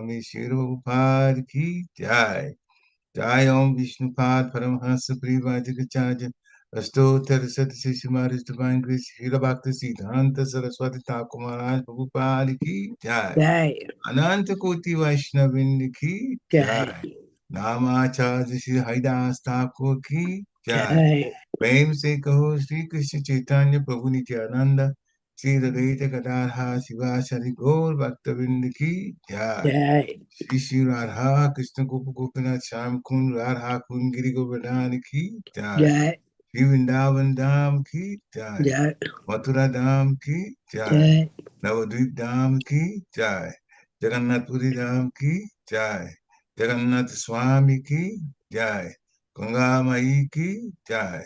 Swami Shri Prabhupada ki jai. Jai Om Vishnupad Paramhansa Privajikacharya Astottara Satashish Maharaj Divine Grace Srila Bhakti Siddhanta Saraswati Thakur Maharaj Prabhupada ki jai. Jai. Ananta Koti Vaishnavin ki Jai. jai. Namacharya Shri Haridas Thakur ki jai. Jai. प्रेम से कहो श्री कृष्ण चैतन्य प्रभु नित्यानंद श्री ललित गदाधर शिवाचार्य गौर भक्तवृंद की जय। Jai. Shri Shri Radha Krishna गोप गोपीनाथ श्याम कुंड राधा कुंड गिरि गोवर्धन की जय। Jai. Shri Vrindavan धाम की जय। Jai. Mathura धाम की जय। Jai. नवद्वीप धाम की जय। जगन्नाथपुरी धाम की जय। जगन्नाथ स्वामी की जय। गंगा माई की जय।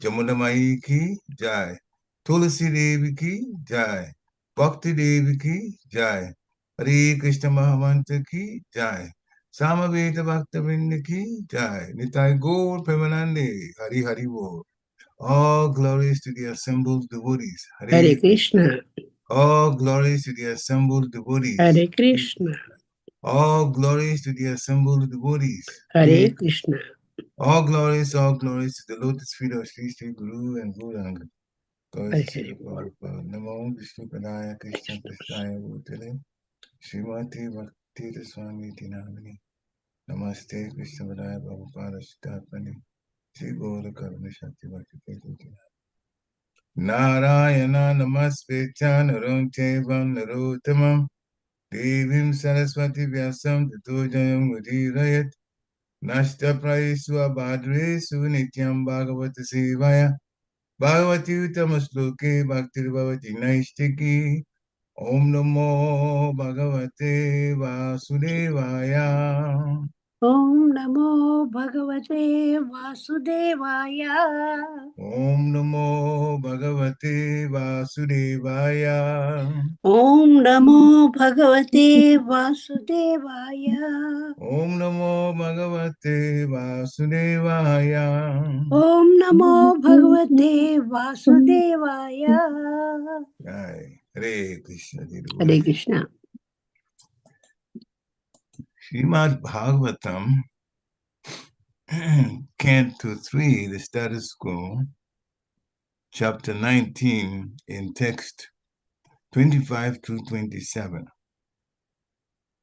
जमुना माई की जय। तुलसी देवी की जय। भक्ति देवी की जय। हरे कृष्ण महामंत्र की जय। सामवेद भक्त वृंद की जय। निताय गौर प्रेमानंदे हरि हरि बोल। All glories to the assembled devotees. Hare Hare Krishna. Krishna. All glories to the assembled devotees. Hare Krishna. All glories to the assembled devotees. Hare Krishna. All glories to the lotus feet of Sri Sri Guru and Gauranga. Hare Gosi Hare Sri Bol. Prabhupada. Namo Vishnu Padaya Krishna Krishnaya Bhutale. Srimati Bhakti Swami Tinamini. Namaste Krishna Padaya Prabhupada Siddharthani. Sri Gaura Karuna Shakti Bhakti Vedanta. Narayana Namaste Naram Chevam Narottamam Devim Saraswati Vyasam Tato Jayam Udirayat Nashta Prayesu Abhadresu Nityam Bhagavata Sevaya Bhagavati Uttama Bhakti Bhavati Naistiki Om Namo Bhagavate Vasudevaya. Om Namo Bhagavate Vasudevaya. Om Namo Bhagavate Vasudevaya. Om Namo Bhagavate Vasudevaya. Om Namo Bhagavate Vasudevaya. Om Namo Bhagavate Vasudevaya. Jai. Hare Krishna Hare Devotees. Krishna. Srimad Bhagavatam, Canto 3, the status quo, chapter 19, in text 25 to 27.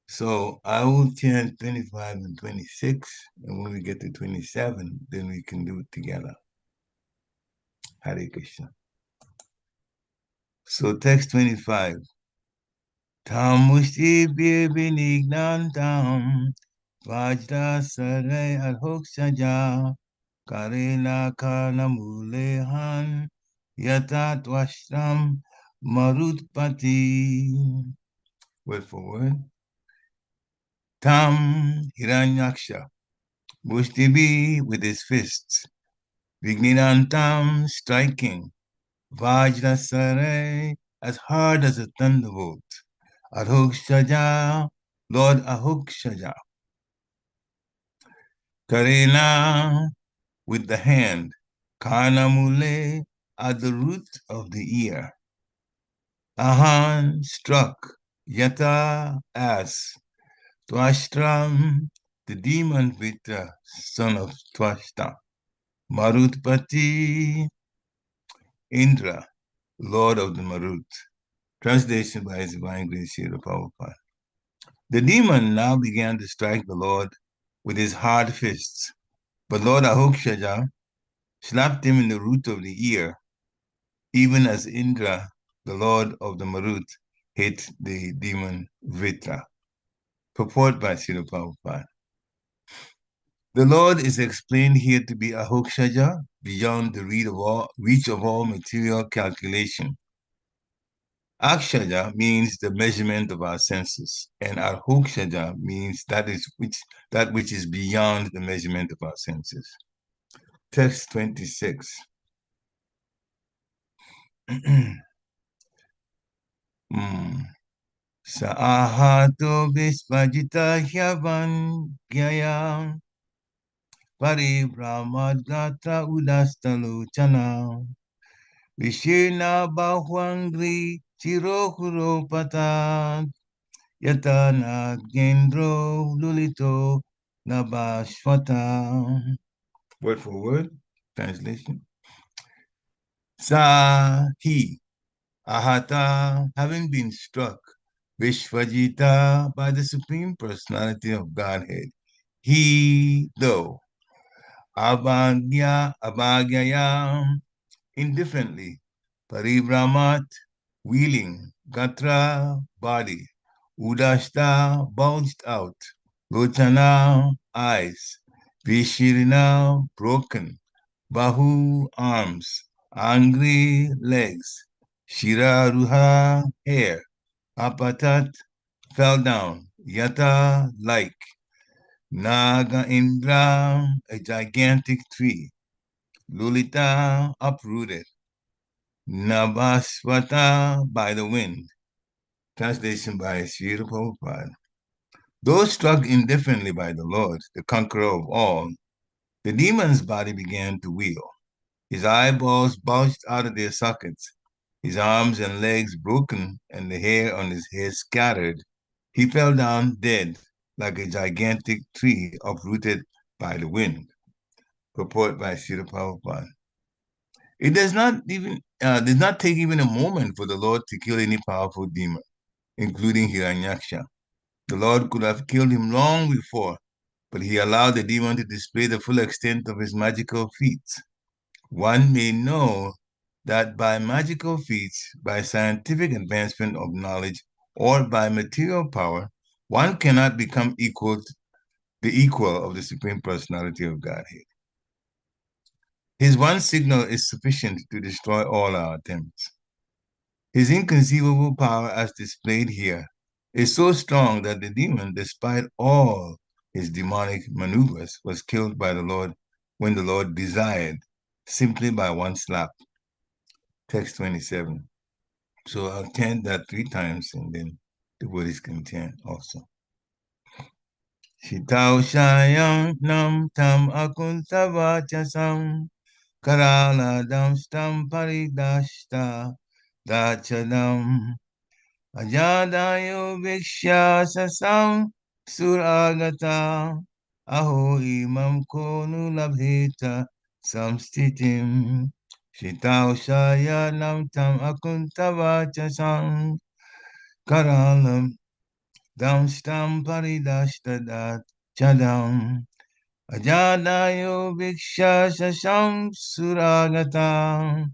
So I will chant 25 and 26, and when we get to 27, then we can do it together. Hare Krishna. So text 25. Tam musti binignantam vajra sarai adhoksaja karena karna mulehan yata twastram marutpati. Word for word. Tam hiranyaksha. Mustibi with his fists. Vigninantam striking. Vajrasarai as hard as a thunderbolt. Adhokshaja, Lord Ahokshaja. Karena, with the hand. Karnamule, at the root of the ear. Ahan, struck. Yata, as. Twashtram, the demon Vitra, son of Twashta. Marutpati, Indra, Lord of the Marut. Translation by His Divine Grace, Srila Prabhupada. The demon now began to strike the Lord with his hard fists, but Lord Ahokshaja slapped him in the root of the ear, even as Indra, the Lord of the Marut, hit the demon Vitra. Purport by Srila Prabhupada. The Lord is explained here to be Ahokshaja, beyond the reach of all material calculation. Akshaja means the measurement of our senses, and Ahokshaja means that which is beyond the measurement of our senses. Text 26. Saahato vispajita hyavan gyaya paribrahmadgatra udastalochana vishena bahwangri chirokuropatat Yata Nagendro Lulito Nabashwata. Word for word, translation. Sahi Ahata, having been struck, Vishvajita, by the Supreme Personality of Godhead. He, though, Abhagyayam, indifferently, Paribramat, wheeling, Gatra, body, Udashta, bulged out, Lochana, eyes, Vishirina, broken, Bahu, arms, Angri, legs, Shiraruha, hair, Apatat, fell down, Yata, like, Naga Indra, a gigantic tree, Lulita, uprooted, Nabaswata, by the wind. Translation by Sri Prabhupada. Though struck indifferently by the Lord, the conqueror of all, the demon's body began to wheel. His eyeballs bulged out of their sockets, his arms and legs broken, and the hair on his head scattered. He fell down dead, like a gigantic tree uprooted by the wind. Purport by Srila Prabhupada. It does not take even a moment for the Lord to kill any powerful demon, including Hiranyaksha. The Lord could have killed him long before, but he allowed the demon to display the full extent of his magical feats. One may know that by magical feats, by scientific advancement of knowledge, or by material power, one cannot become the equal of the Supreme Personality of Godhead. His one signal is sufficient to destroy all our attempts. His inconceivable power, as displayed here, is so strong that the demon, despite all his demonic maneuvers, was killed by the Lord when the Lord desired, simply by one slap. Text 27. So I'll chant that 3 times and then the word is content also. Shitao Shayam Nam Tam Akuntavachasam Karala Dam Stam Paridashta Dachadam Ajadayo Viksha Sasam Suragata Aho Imam Konu Labhita Samstitim Shitao Shayanam Tam Akuntavachasam Karalam Damstam Paridashtadat Chadam Ajadayo Viksha Sasam Suragata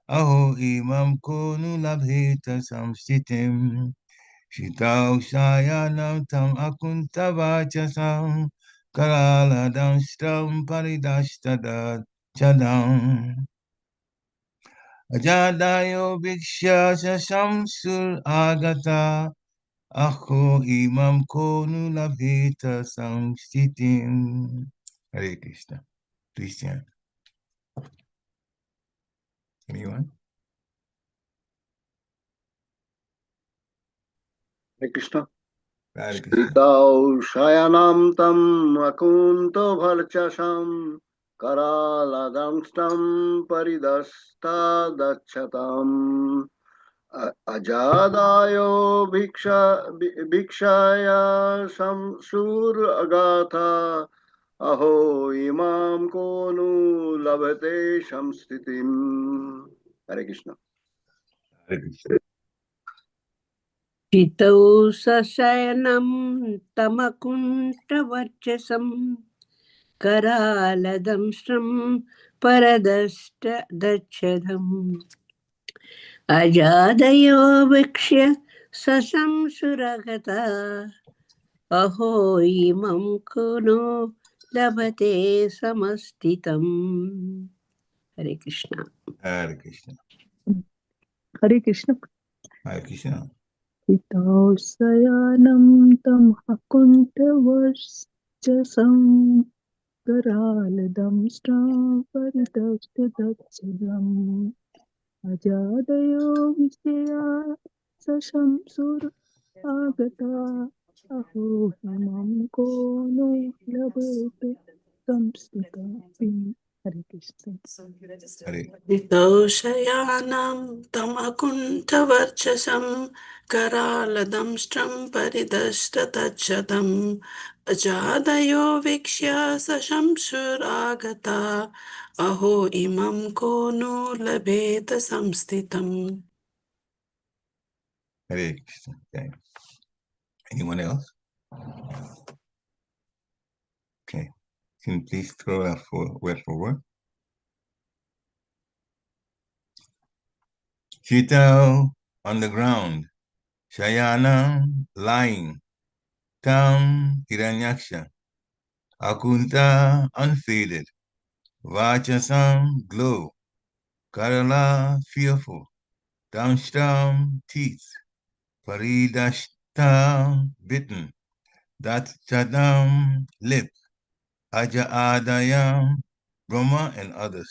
Aho Imam Konu Labhita Samstitim Shitao Shayanam Tam Akuntavachasam Karaladam Stam Paridashtadat Chadam Ajadayo Viksha Sasam Agata Aho Imam Konu Labhita Samstitim. Hare Krishna. Please chant. Anyone? Hare Krishna. Hare Krishna. Sritau Shayanam Tam Akunto Bharchasam Karaladangstam Paridasta Dachatam Ajadayo Bhikshaya Samsur Agatha Aho Imam Konu Labhate Shamstitim. Hare Krishna. Hare Krishna. चितौ सशयनं तमकुण्ठवर्चसं करालदंष्ट्रं परदष्टदच्छदम् अजादयो वीक्ष्य सशंसुरगता अहो इमं कुनो लभते समस्थितम्. हरे Krishna. Hare Krishna. Hare Krishna. Hare Krishna. Hitasayanam tam hakuntavasjasam karaladam stam paridashtadatsadam ajadayo visya sashamsur agata aho himam kono labete samstita. Hare Krishna. Hare. Doshayanam tamakuntavarchasam karaladamstram paridashtatachadam ajadayo vikshya sashamshuragata aho imam kono labeta samstitam. Hare Krishna. Okay. Anyone else? Okay. Can you please throw out word for word? Chita on the ground. Shayana lying. Tam Hiranyaksha. Akunta unfaded. Vachasam glow. Karala fearful. Downstrom teeth. Paridashtam bitten. Datchadam lip. Aja Adayam Brahma and others.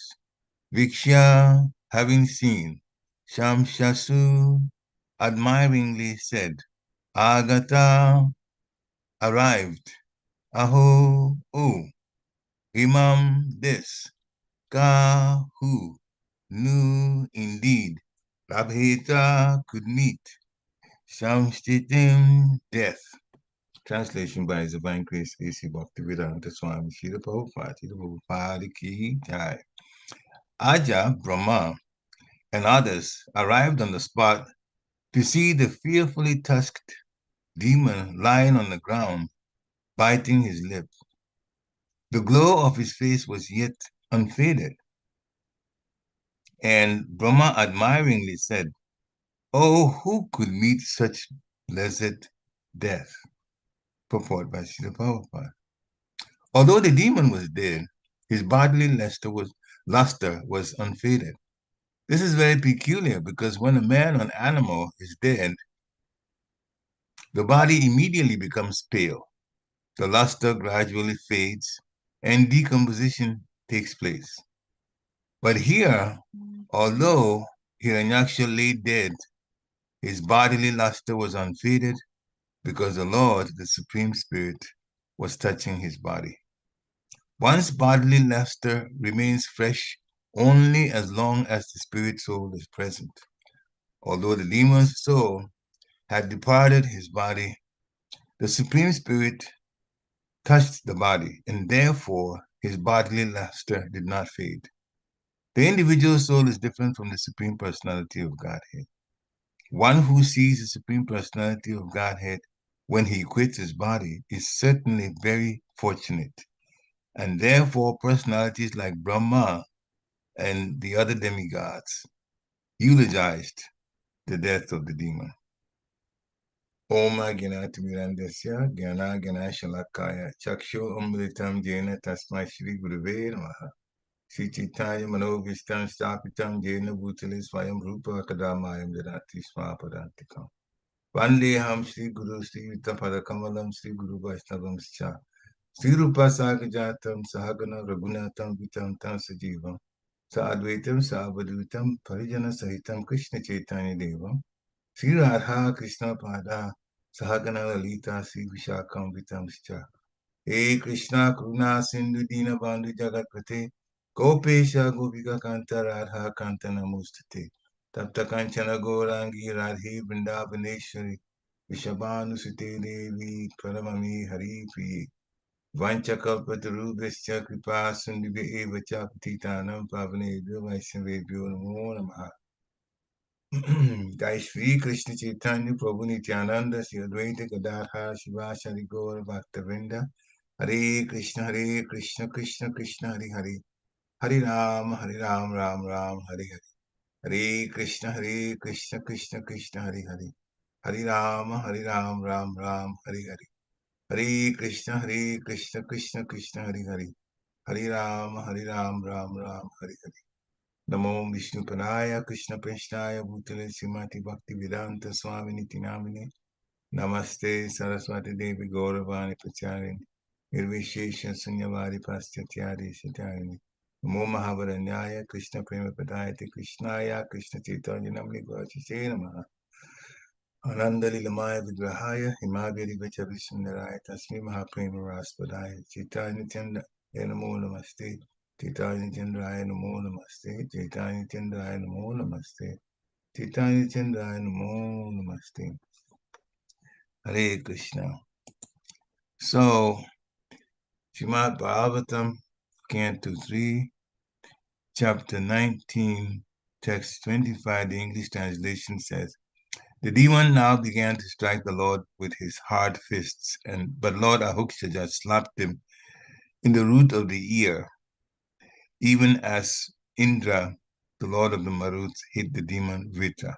Viksha having seen. Shamshasu admiringly said. Agata arrived. Aho, oh, Imam this. Ka, who, knew indeed. Labheta could meet. Samstitim, death. Translation by His Divine Grace A.C. Bhaktivedanta Swami Srila Prabhupada, Srila Prabhupada Ki Jai. Aja, Brahma, and others arrived on the spot to see the fearfully tusked demon lying on the ground, biting his lip. The glow of his face was yet unfaded. And Brahma admiringly said, "Oh, who could meet such blessed death?" Purport by Srila Prabhupada. Although the demon was dead, his bodily luster was unfaded. This is very peculiar because when a man or animal is dead, the body immediately becomes pale. The luster gradually fades and decomposition takes place. But here, although Hiranyaksha lay dead, his bodily luster was unfaded because the Lord, the Supreme Spirit, was touching his body. One's bodily luster remains fresh only as long as the spirit soul is present. Although the demon's soul had departed his body, the Supreme Spirit touched the body, and therefore his bodily luster did not fade. The individual soul is different from the Supreme Personality of Godhead. One who sees the Supreme Personality of Godhead when he quits his body is certainly very fortunate. And therefore, personalities like Brahma and the other demigods eulogized the death of the demon. Om Gyanatimirandasya Gyana Gyana Shalakaya Chakshu Amritam Jena Tasmai Shri Gurave Namaha Sri Chaitanya Manovistam Stapitam Jena Bhutale Swayam Rupa Kadamayam Jadati Swapadantikam Vandeham Sri Guru Sri Vitapada Kamalam Sri Guru Vaishnavam Scha Sri Rupa Sagajatam Sahagana Raghunatam Vitam Tam Sajivam Sa Advaitam Sa Abadvitam Parijana Sahitam Krishna Chaitanya Devam Sri Radha Krishna Pada Sahagana Lalita Sri Vishakam Vitam Scha He Krishna Karuna Sindhu Dina Bandhu Jagat Pate Gopesha Gopika Kanta Radha Kanta Namustate Tapta Kanchana Gourangi Radhe Vrindavaneshwari Vishabhanu Sute Devi Paramami Hari Priye Vanchakalpatarubhascha Kripa Sindhubhya Eva Cha Patitanam Pavanebhyo Vaishnavebhyo Namo Namaha Jai Shri Krishna Chaitanya Prabhu Nityananda Sri Advaita Gadadhar Shivasari Gaur Bhaktavinda Hare Krishna Krishna Krishna Hare Hare Hare Ram Ram Ram Hare Hare Hare Krishna Krishna Krishna Hare Hare Hare Ram Ram Ram Hare Hare Hare Krishna Krishna Krishna Hare Hare Hare Ram Ram Ram Hare Hare Namo Vishnu Padaya Krishna Preshnaya Bhutale Srimati Bhakti Vedanta Swami Niti Namine Namaste Saraswati Devi Gauravani Pacharini Nirvishesha Sunyavari Paschatya Shatarini Namo Mahavaranyaya Krishna Prema Padayate Krishnaya Krishna Chaitanya Namni Gauchise Namaha Ananda Lilamaya Vigrahaya Himagiri Vachavishnaraya Tasmi Mahaprema Raspadaya Chaitanya Tanda Namo Namaste Chaitanya Chandraya Namo Namaste. Chaitanya Chandraya Namo Namaste. Chaitanya Chandraya Namo Namaste. Hare Krishna. So, Srimad Bhagavatam, Canto 3, Chapter 19, Text 25, the English translation says, the demon now began to strike the Lord with his hard fists, but Lord Ahukshaja slapped him in the root of the ear, even as Indra, the Lord of the Maruts, hit the demon Vritra.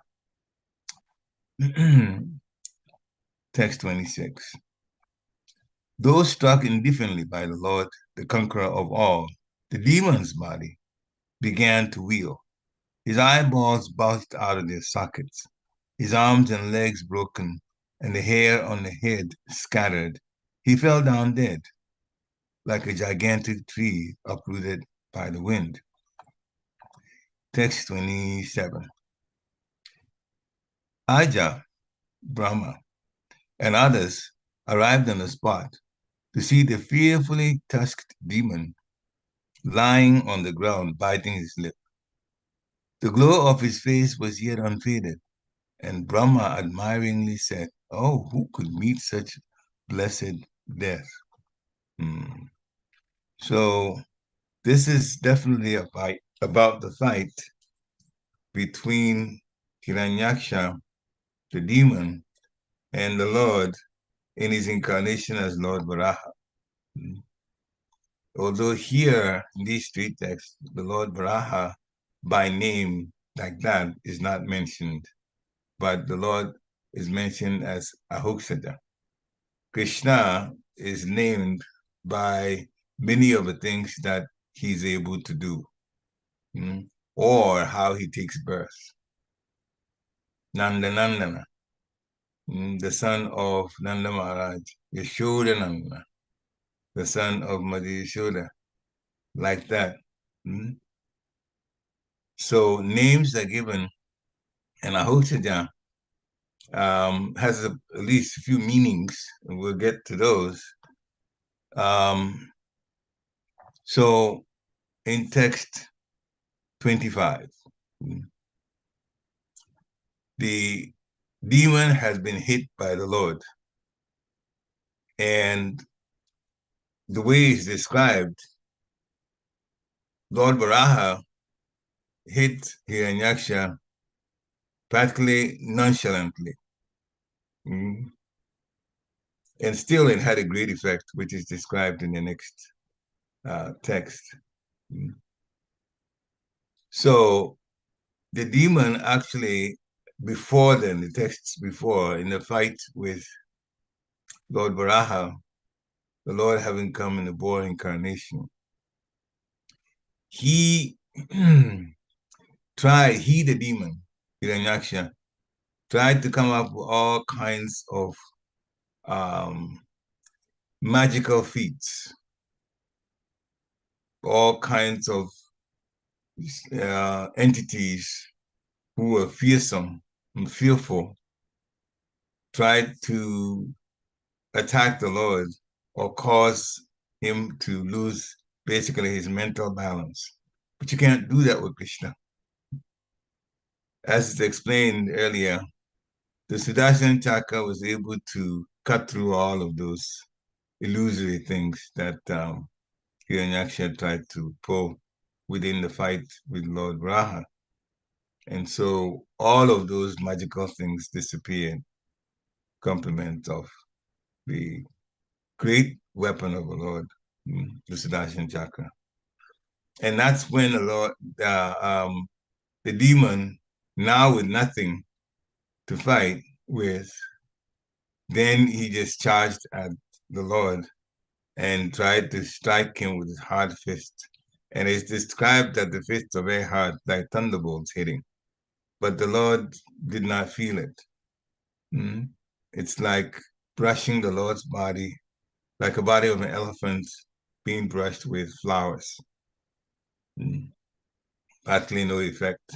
Text 26. Though struck indifferently by the Lord, the conqueror of all, the demon's body began to wheel. His eyeballs bulged out of their sockets, his arms and legs broken, and the hair on the head scattered. He fell down dead, like a gigantic tree uprooted by the wind. Text 27. Aja, Brahma, and others arrived on the spot to see the fearfully tusked demon lying on the ground, biting his lip. The glow of his face was yet unfaded, and Brahma admiringly said, "Oh, who could meet such blessed death?" So this is definitely a fight about the fight between Hiranyaksha, the demon, and the Lord in his incarnation as Lord Varaha. Although here in these three texts, the Lord Varaha by name like that is not mentioned, but the Lord is mentioned as Ahuksada. Krishna is named by many of the things that he's able to do, or how he takes birth. Nandanandana, the son of Nanda Maharaj, Yashoda Nanda, the son of Mother Yashoda, like that. So names are given, and Ahushaja has at least a few meanings, and we'll get to those. So in text 25, the demon has been hit by the Lord, and the way it's described, Lord Varaha hit Hiranyaksha practically nonchalantly. And still it had a great effect, which is described in the next text. So the demon actually, before then, the texts before, in the fight with Lord Varaha, the Lord having come in the boar incarnation, he the demon, Hiranyaksha, tried to come up with all kinds of magical feats, all kinds of entities who were fearsome and fearful, tried to attack the Lord or cause him to lose basically his mental balance. But you can't do that with Krishna. As it's explained earlier, the Sudarshan Chakra was able to cut through all of those illusory things that Hiranyaksha tried to pull within the fight with Lord Raha. And so all of those magical things disappeared, complement of the great weapon of the Lord, the Sudarshan Chakra. And that's when the demon, now with nothing to fight with, then he just charged at the Lord and tried to strike him with his hard fist. And it's described that the fists are very hard, like thunderbolts hitting. But the Lord did not feel it. It's like brushing the Lord's body, like a body of an elephant being brushed with flowers. Practically no effect.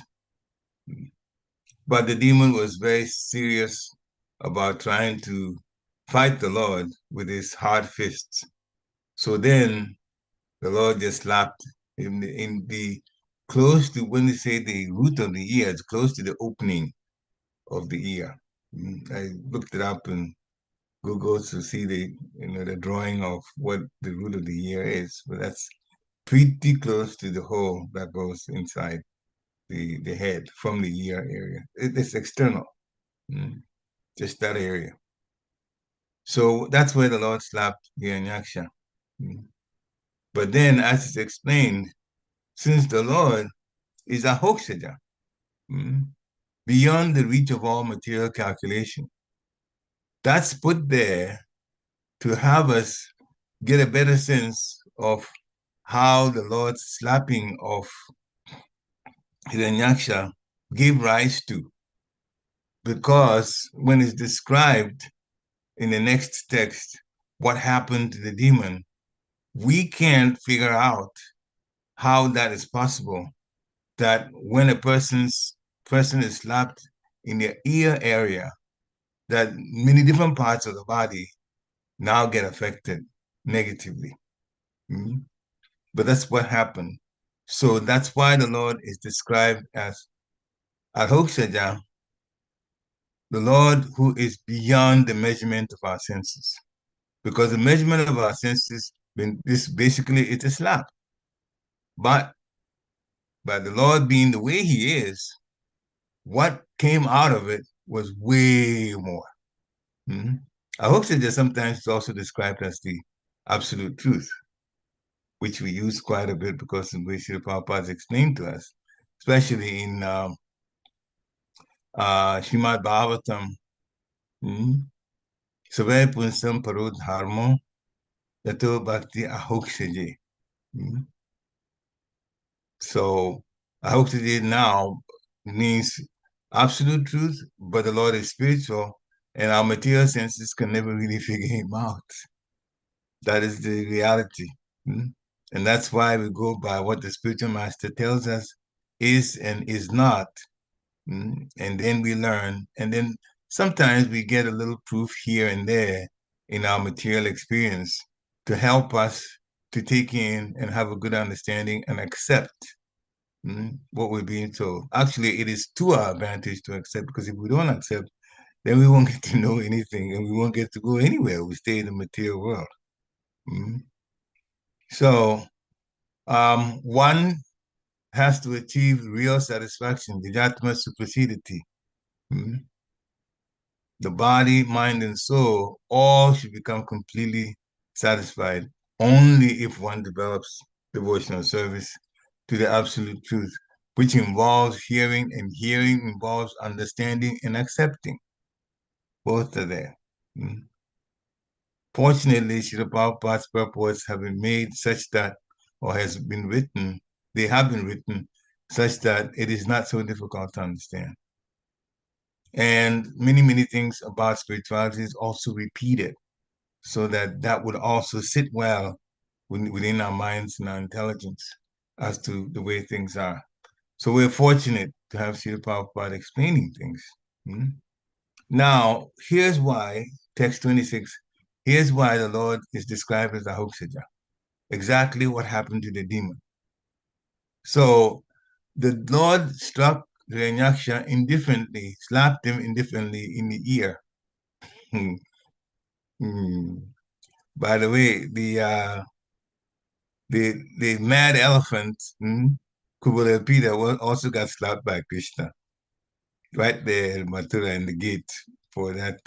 But the demon was very serious about trying to fight the Lord with his hard fists. So then the Lord just slapped in the close to, when they say the root of the ear, it's close to the opening of the ear. I looked it up in Google to see the drawing of what the root of the ear is, but that's pretty close to the hole that goes inside the head from the ear area. It's external, just that area. So that's where the Lord slapped Hiranyaksha. But then, as it's explained, since the Lord is a Hokshaja, beyond the reach of all material calculation, that's put there to have us get a better sense of how the Lord's slapping of Hiranyaksha gave rise to. Because when it's described in the next text, what happened to the demon, we can't figure out how that is possible. That when a person is slapped in the ear area, that many different parts of the body now get affected negatively. But that's what happened. So that's why the Lord is described as Adhokshaja, the Lord who is beyond the measurement of our senses. Because the measurement of our senses, this basically it's a slap. But by the Lord being the way he is, what came out of it was way more. Adhokshaja sometimes is also described as the absolute truth, which we use quite a bit because of the way Srila Prabhupada has explained to us, especially in Srimad Bhagavatam, Savai Punsam Parodharmo, Yato Bhakti Ahokshaje. So Ahokshaje now means absolute truth, but the Lord is spiritual, and our material senses can never really figure him out. That is the reality. And that's why we go by what the spiritual master tells us is and is not. And then we learn. And then sometimes we get a little proof here and there in our material experience to help us to take in and have a good understanding and accept what we're being told. Actually, it is to our advantage to accept, because if we don't accept, then we won't get to know anything and we won't get to go anywhere. We stay in the material world. So one has to achieve real satisfaction, Vijatma Suprasidati. The body, mind, and soul all should become completely satisfied only if one develops devotional service to the absolute truth, which involves hearing, and hearing involves understanding and accepting. Both are there. Fortunately, Srila Prabhupada's purports have been made such that, or has been written, they have been written such that it is not so difficult to understand. And many, many things about spirituality is also repeated so that that would also sit well within our minds and our intelligence as to the way things are. So we're fortunate to have Srila Prabhupada explaining things. Now, here's why, text 26, here's why the Lord is described as a Ahokshaja. Exactly what happened to the demon. So the Lord struck Hiranyaksha indifferently, slapped him indifferently in the ear. By the way, the mad elephant, Kubalapita, also got slapped by Krishna right there in Mathura in the gate for that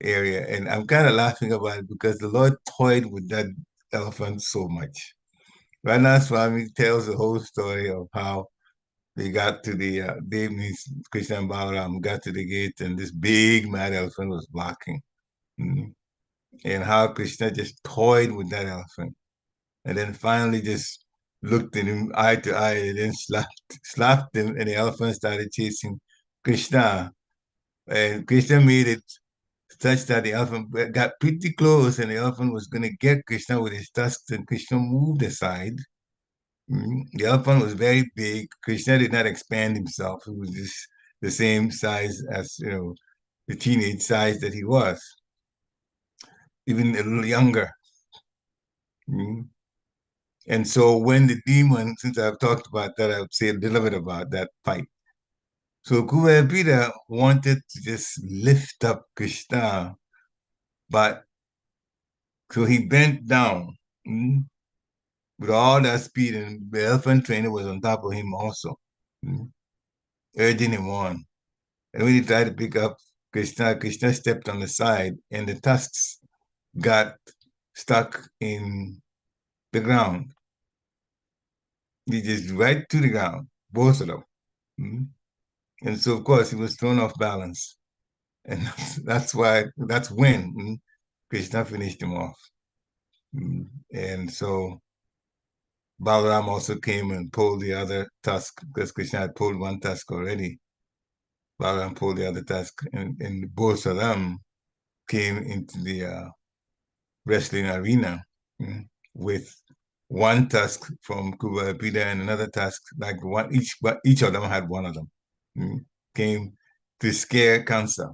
area. And I'm kind of laughing about it because the Lord toyed with that elephant so much. Rana Swami tells the whole story of how they got to the, they means Krishna and Balaram got to the gate and this big mad elephant was blocking. And how Krishna just toyed with that elephant. And then finally just looked at him eye to eye and then slapped him, and the elephant started chasing Krishna. And Krishna made it such that the elephant got pretty close, and the elephant was going to get Krishna with his tusks, and Krishna moved aside. The elephant was very big. Krishna did not expand himself. He was just the same size as, the teenage size that he was, even a little younger. And so when the demon, since I've talked about that, I would say a little bit about that fight. So Kuberapita wanted to just lift up Krishna, but so he bent down with all that speed, and the elephant trainer was on top of him also, urging him on. And when he tried to pick up Krishna, Krishna stepped on the side, and the tusks got stuck in the ground. He just right to the ground, both of them. And so, of course, he was thrown off balance. And that's when Krishna finished him off. And so Balaram also came and pulled the other tusk because Krishna had pulled one tusk already. Balaram pulled the other tusk, and both of them came into the wrestling arena with one tusk from Kubalapida and another tusk, like one each, but each of them had one of them. Came to scare Kansa.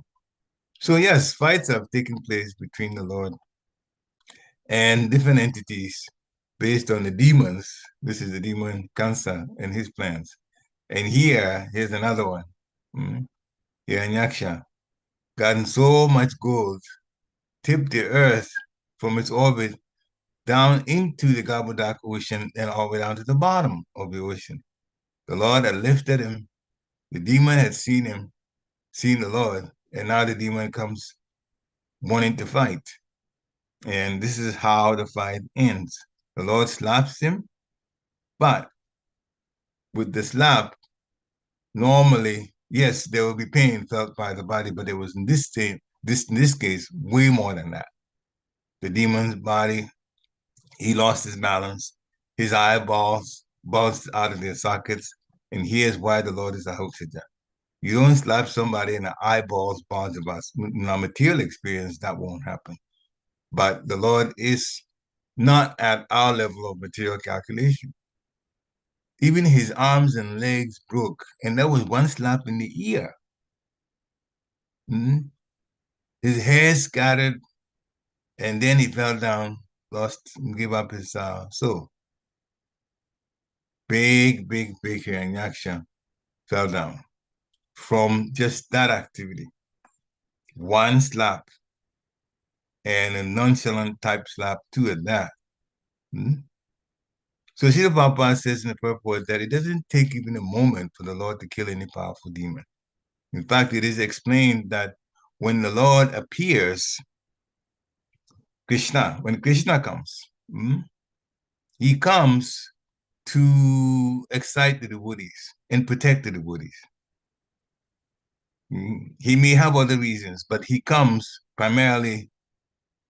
So yes, fights have taken place between the Lord and different entities based on the demons. This is the demon Kansa and his plans. And here's another one. Hiranyaksha, gotten so much gold, tipped the earth from its orbit down into the Gabodak Ocean and all the way down to the bottom of the ocean. The Lord had lifted him. The demon had seen him, seen the Lord, and now the demon comes wanting to fight. And this is how the fight ends. The Lord slaps him, but with the slap, normally, yes, there will be pain felt by the body, but there was in this case, way more than that. The demon's body, he lost his balance, his eyeballs bounced out of their sockets, and here's why the Lord is a Hoksija. You don't slap somebody and the eyeballs bounce about. In our material experience, that won't happen. But the Lord is not at our level of material calculation. Even his arms and legs broke, and that was one slap in the ear. His hair scattered, and then he fell down, gave up his soul. Big Hiranyaksha fell down from just that activity. One slap, and a nonchalant type slap too at that. So Srila Prabhupada says in the purport that it doesn't take even a moment for the Lord to kill any powerful demon. In fact, it is explained that when the Lord appears, when Krishna comes, he comes to excite the devotees and protect the devotees. He may have other reasons, but he comes primarily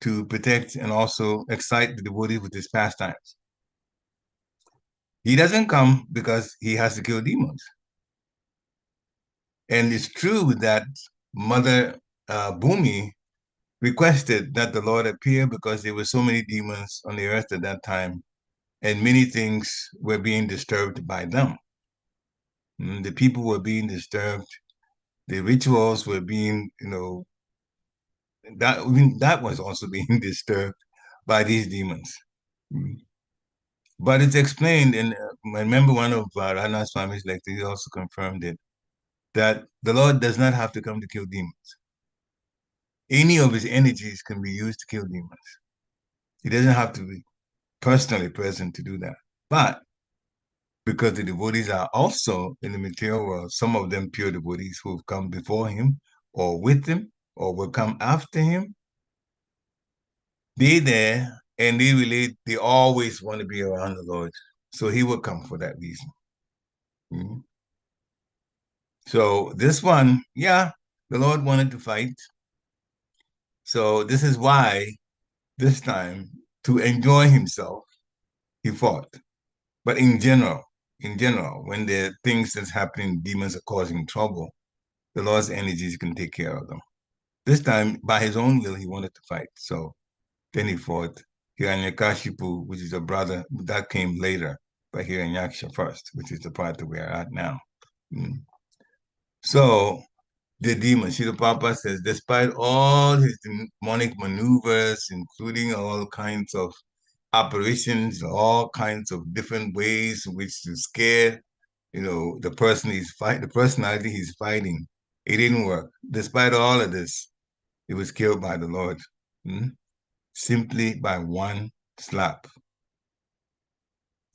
to protect and also excite the devotees with his pastimes. He doesn't come because he has to kill demons. And it's true that Mother Bhumi requested that the Lord appear because there were so many demons on the earth at that time, and many things were being disturbed by them. The people were being disturbed. The rituals were being, that was also being disturbed by these demons. But it's explained, and I remember one of Radha Swami's lectures, he also confirmed it, that the Lord does not have to come to kill demons. Any of his energies can be used to kill demons. He doesn't have to be personally present to do that. But because the devotees are also in the material world, some of them pure devotees who have come before him or with him or will come after him, they're there and they always want to be around the Lord. So he will come for that reason. So this one, the Lord wanted to fight. So this is why this time, to enjoy himself, he fought. But in general, when there are things that's happening, demons are causing trouble, the Lord's energies can take care of them. This time, by his own will, he wanted to fight. So then he fought Hiranyakashipu, which is a brother, that came later, but Hiranyaksha first, which is the part that we are at now. So the demon, Srila Prabhupada says, despite all his demonic maneuvers, including all kinds of operations, all kinds of different ways in which to scare, the person he's fighting, the personality he's fighting. It didn't work. Despite all of this, he was killed by the Lord, simply by one slap.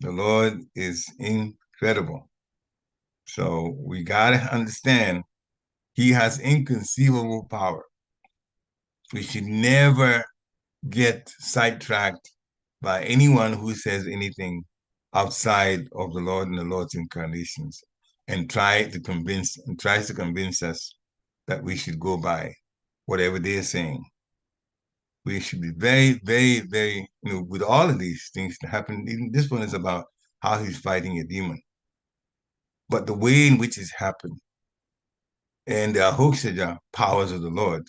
The Lord is incredible. So we got to understand he has inconceivable power. We should never get sidetracked by anyone who says anything outside of the Lord and the Lord's incarnations and tries to convince us that we should go by whatever they're saying. We should be very, very, very, with all of these things that happen. Even this one is about how he's fighting a demon. But the way in which it's happened and the Ahokshaja powers of the Lord,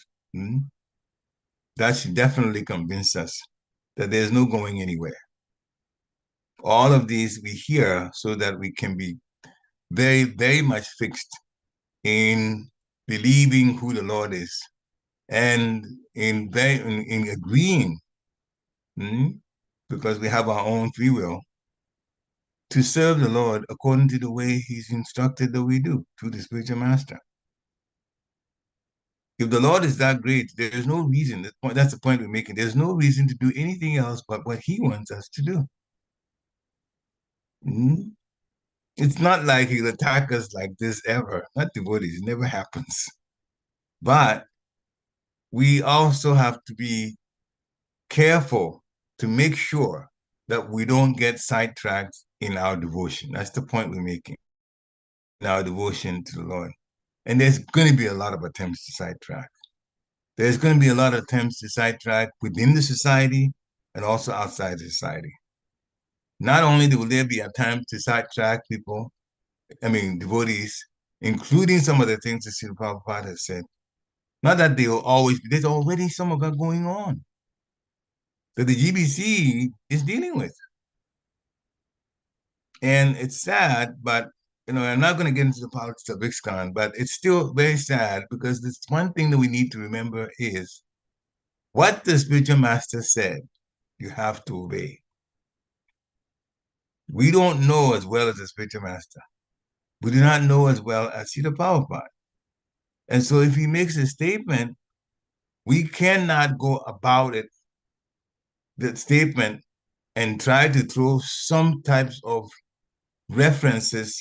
that should definitely convince us that there's no going anywhere. All of these we hear so that we can be very, very much fixed in believing who the Lord is and in agreeing, because we have our own free will, to serve the Lord according to the way he's instructed that we do through the spiritual master. If the Lord is that great, there's no reason, that's the point we're making, there's no reason to do anything else but what he wants us to do. It's not like he'll attack us like this ever. Not devotees, it never happens. But we also have to be careful to make sure that we don't get sidetracked in our devotion. That's the point we're making, in our devotion to the Lord. And there's going to be a lot of attempts to sidetrack. There's going to be a lot of attempts to sidetrack within the society and also outside the society. Not only will there be attempts to sidetrack people, devotees, including some of the things that Srila Prabhupada has said. Not that they will always be, there's already some of that going on that the GBC is dealing with. And it's sad, but I'm not going to get into the politics of ISKCON, but it's still very sad because this one thing that we need to remember is what the spiritual master said, you have to obey. We don't know as well as the spiritual master. We do not know as well as Srila Prabhupada. And so if he makes a statement, we cannot go about it, that statement, and try to throw some types of references,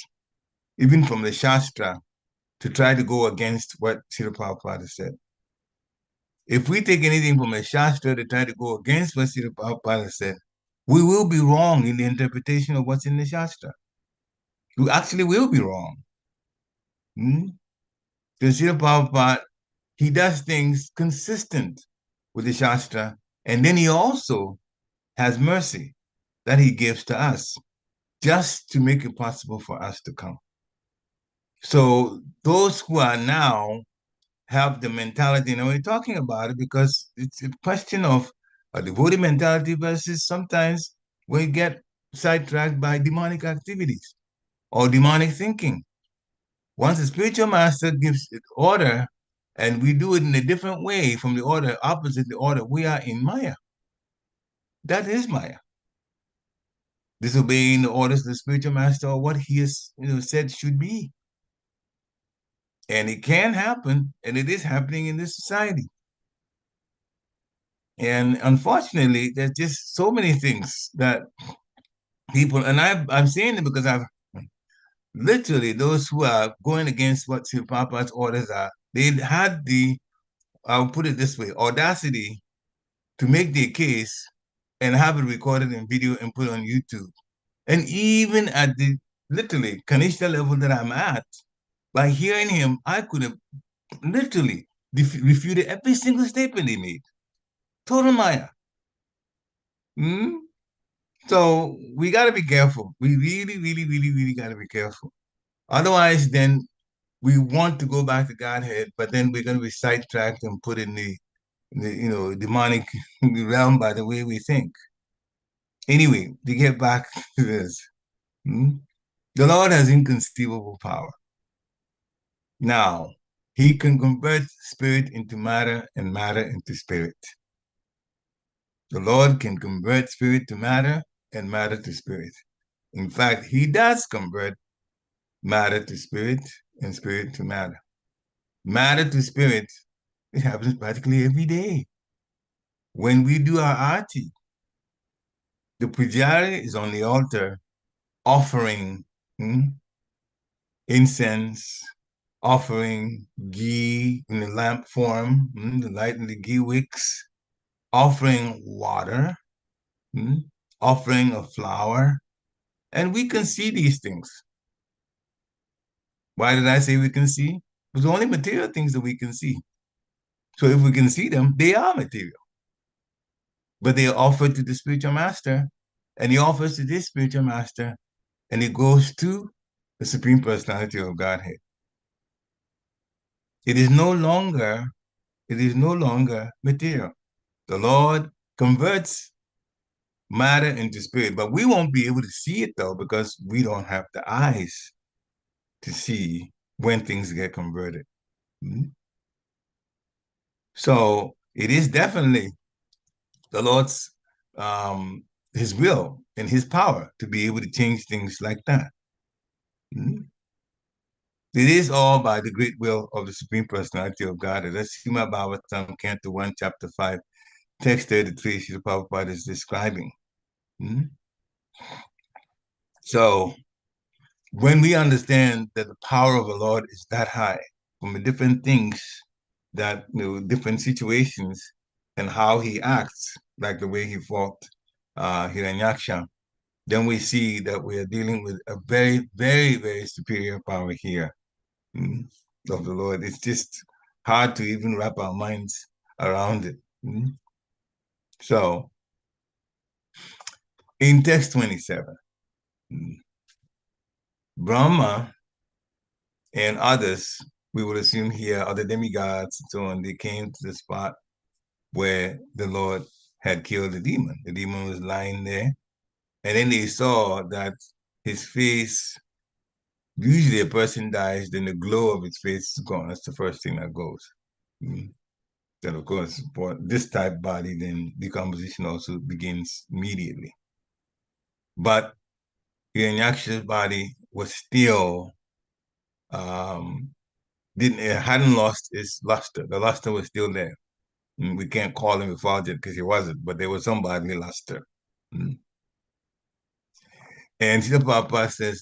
even from the Shastra, to try to go against what Srila Prabhupada said. If we take anything from the Shastra to try to go against what Srila Prabhupada said, we will be wrong in the interpretation of what's in the Shastra. We actually will be wrong. Because Srila Prabhupada, he does things consistent with the Shastra, and then he also has mercy that he gives to us just to make it possible for us to come. So those who are now have the mentality, and we're talking about it because it's a question of a devotee mentality versus sometimes we get sidetracked by demonic activities or demonic thinking. Once the spiritual master gives it order and we do it in a different way from the order, opposite the order, we are in Maya. That is Maya. Disobeying the orders of the spiritual master or what he has said should be. And it can happen, and it is happening in this society. And unfortunately, there's just so many things that people, and I'm saying it because I've literally, those who are going against what Sri Prabhupada's orders are, they had the, I'll put it this way, audacity to make their case and have it recorded in video and put on YouTube. And even at the literally Kanishta level that I'm at, by hearing him, I could have literally refuted every single statement he made. Total Maya. So we got to be careful. We really, really, really, really got to be careful. Otherwise, then we want to go back to Godhead, but then we're going to be sidetracked and put in the demonic realm by the way we think. Anyway, to get back to this, the Lord has inconceivable power. Now, he can convert spirit into matter and matter into spirit. The Lord can convert spirit to matter and matter to spirit. In fact, he does convert matter to spirit and spirit to matter. Matter to spirit, it happens practically every day. When we do our arati, the pujari is on the altar offering incense, offering ghee in the lamp form, the light in the ghee wicks, offering water, offering a flower, and we can see these things. Why did I say we can see? Because only material things that we can see. So if we can see them, they are material. But they are offered to the spiritual master, and he offers to this spiritual master, and it goes to the Supreme Personality of Godhead. It is no longer material. The Lord converts matter into spirit, but we won't be able to see it though, because we don't have the eyes to see when things get converted. So it is definitely the Lord's his will and his power to be able to change things like that. It is all by the great will of the Supreme Personality of God. That's Srimad Bhagavatam, Canto 1, Chapter 5, Text 33, Srila Prabhupada is describing. So when we understand that the power of the Lord is that high from the different things that, different situations and how he acts, like the way he fought Hiranyaksha, then we see that we are dealing with a very, very, very superior power here of the Lord. It's just hard to even wrap our minds around it. So, in text 27, Brahma and others, we would assume here, other demigods and so on, they came to the spot where the Lord had killed the demon. The demon was lying there. And then they saw that his face, usually a person dies, then the glow of his face is gone. That's the first thing that goes. Then, of course, for this type body, then decomposition also begins immediately. But Hiranyaksha's body was still hadn't lost its luster. The luster was still there. We can't call him effulgent because he wasn't, but there was some bodily luster. And Srila Prabhupada says,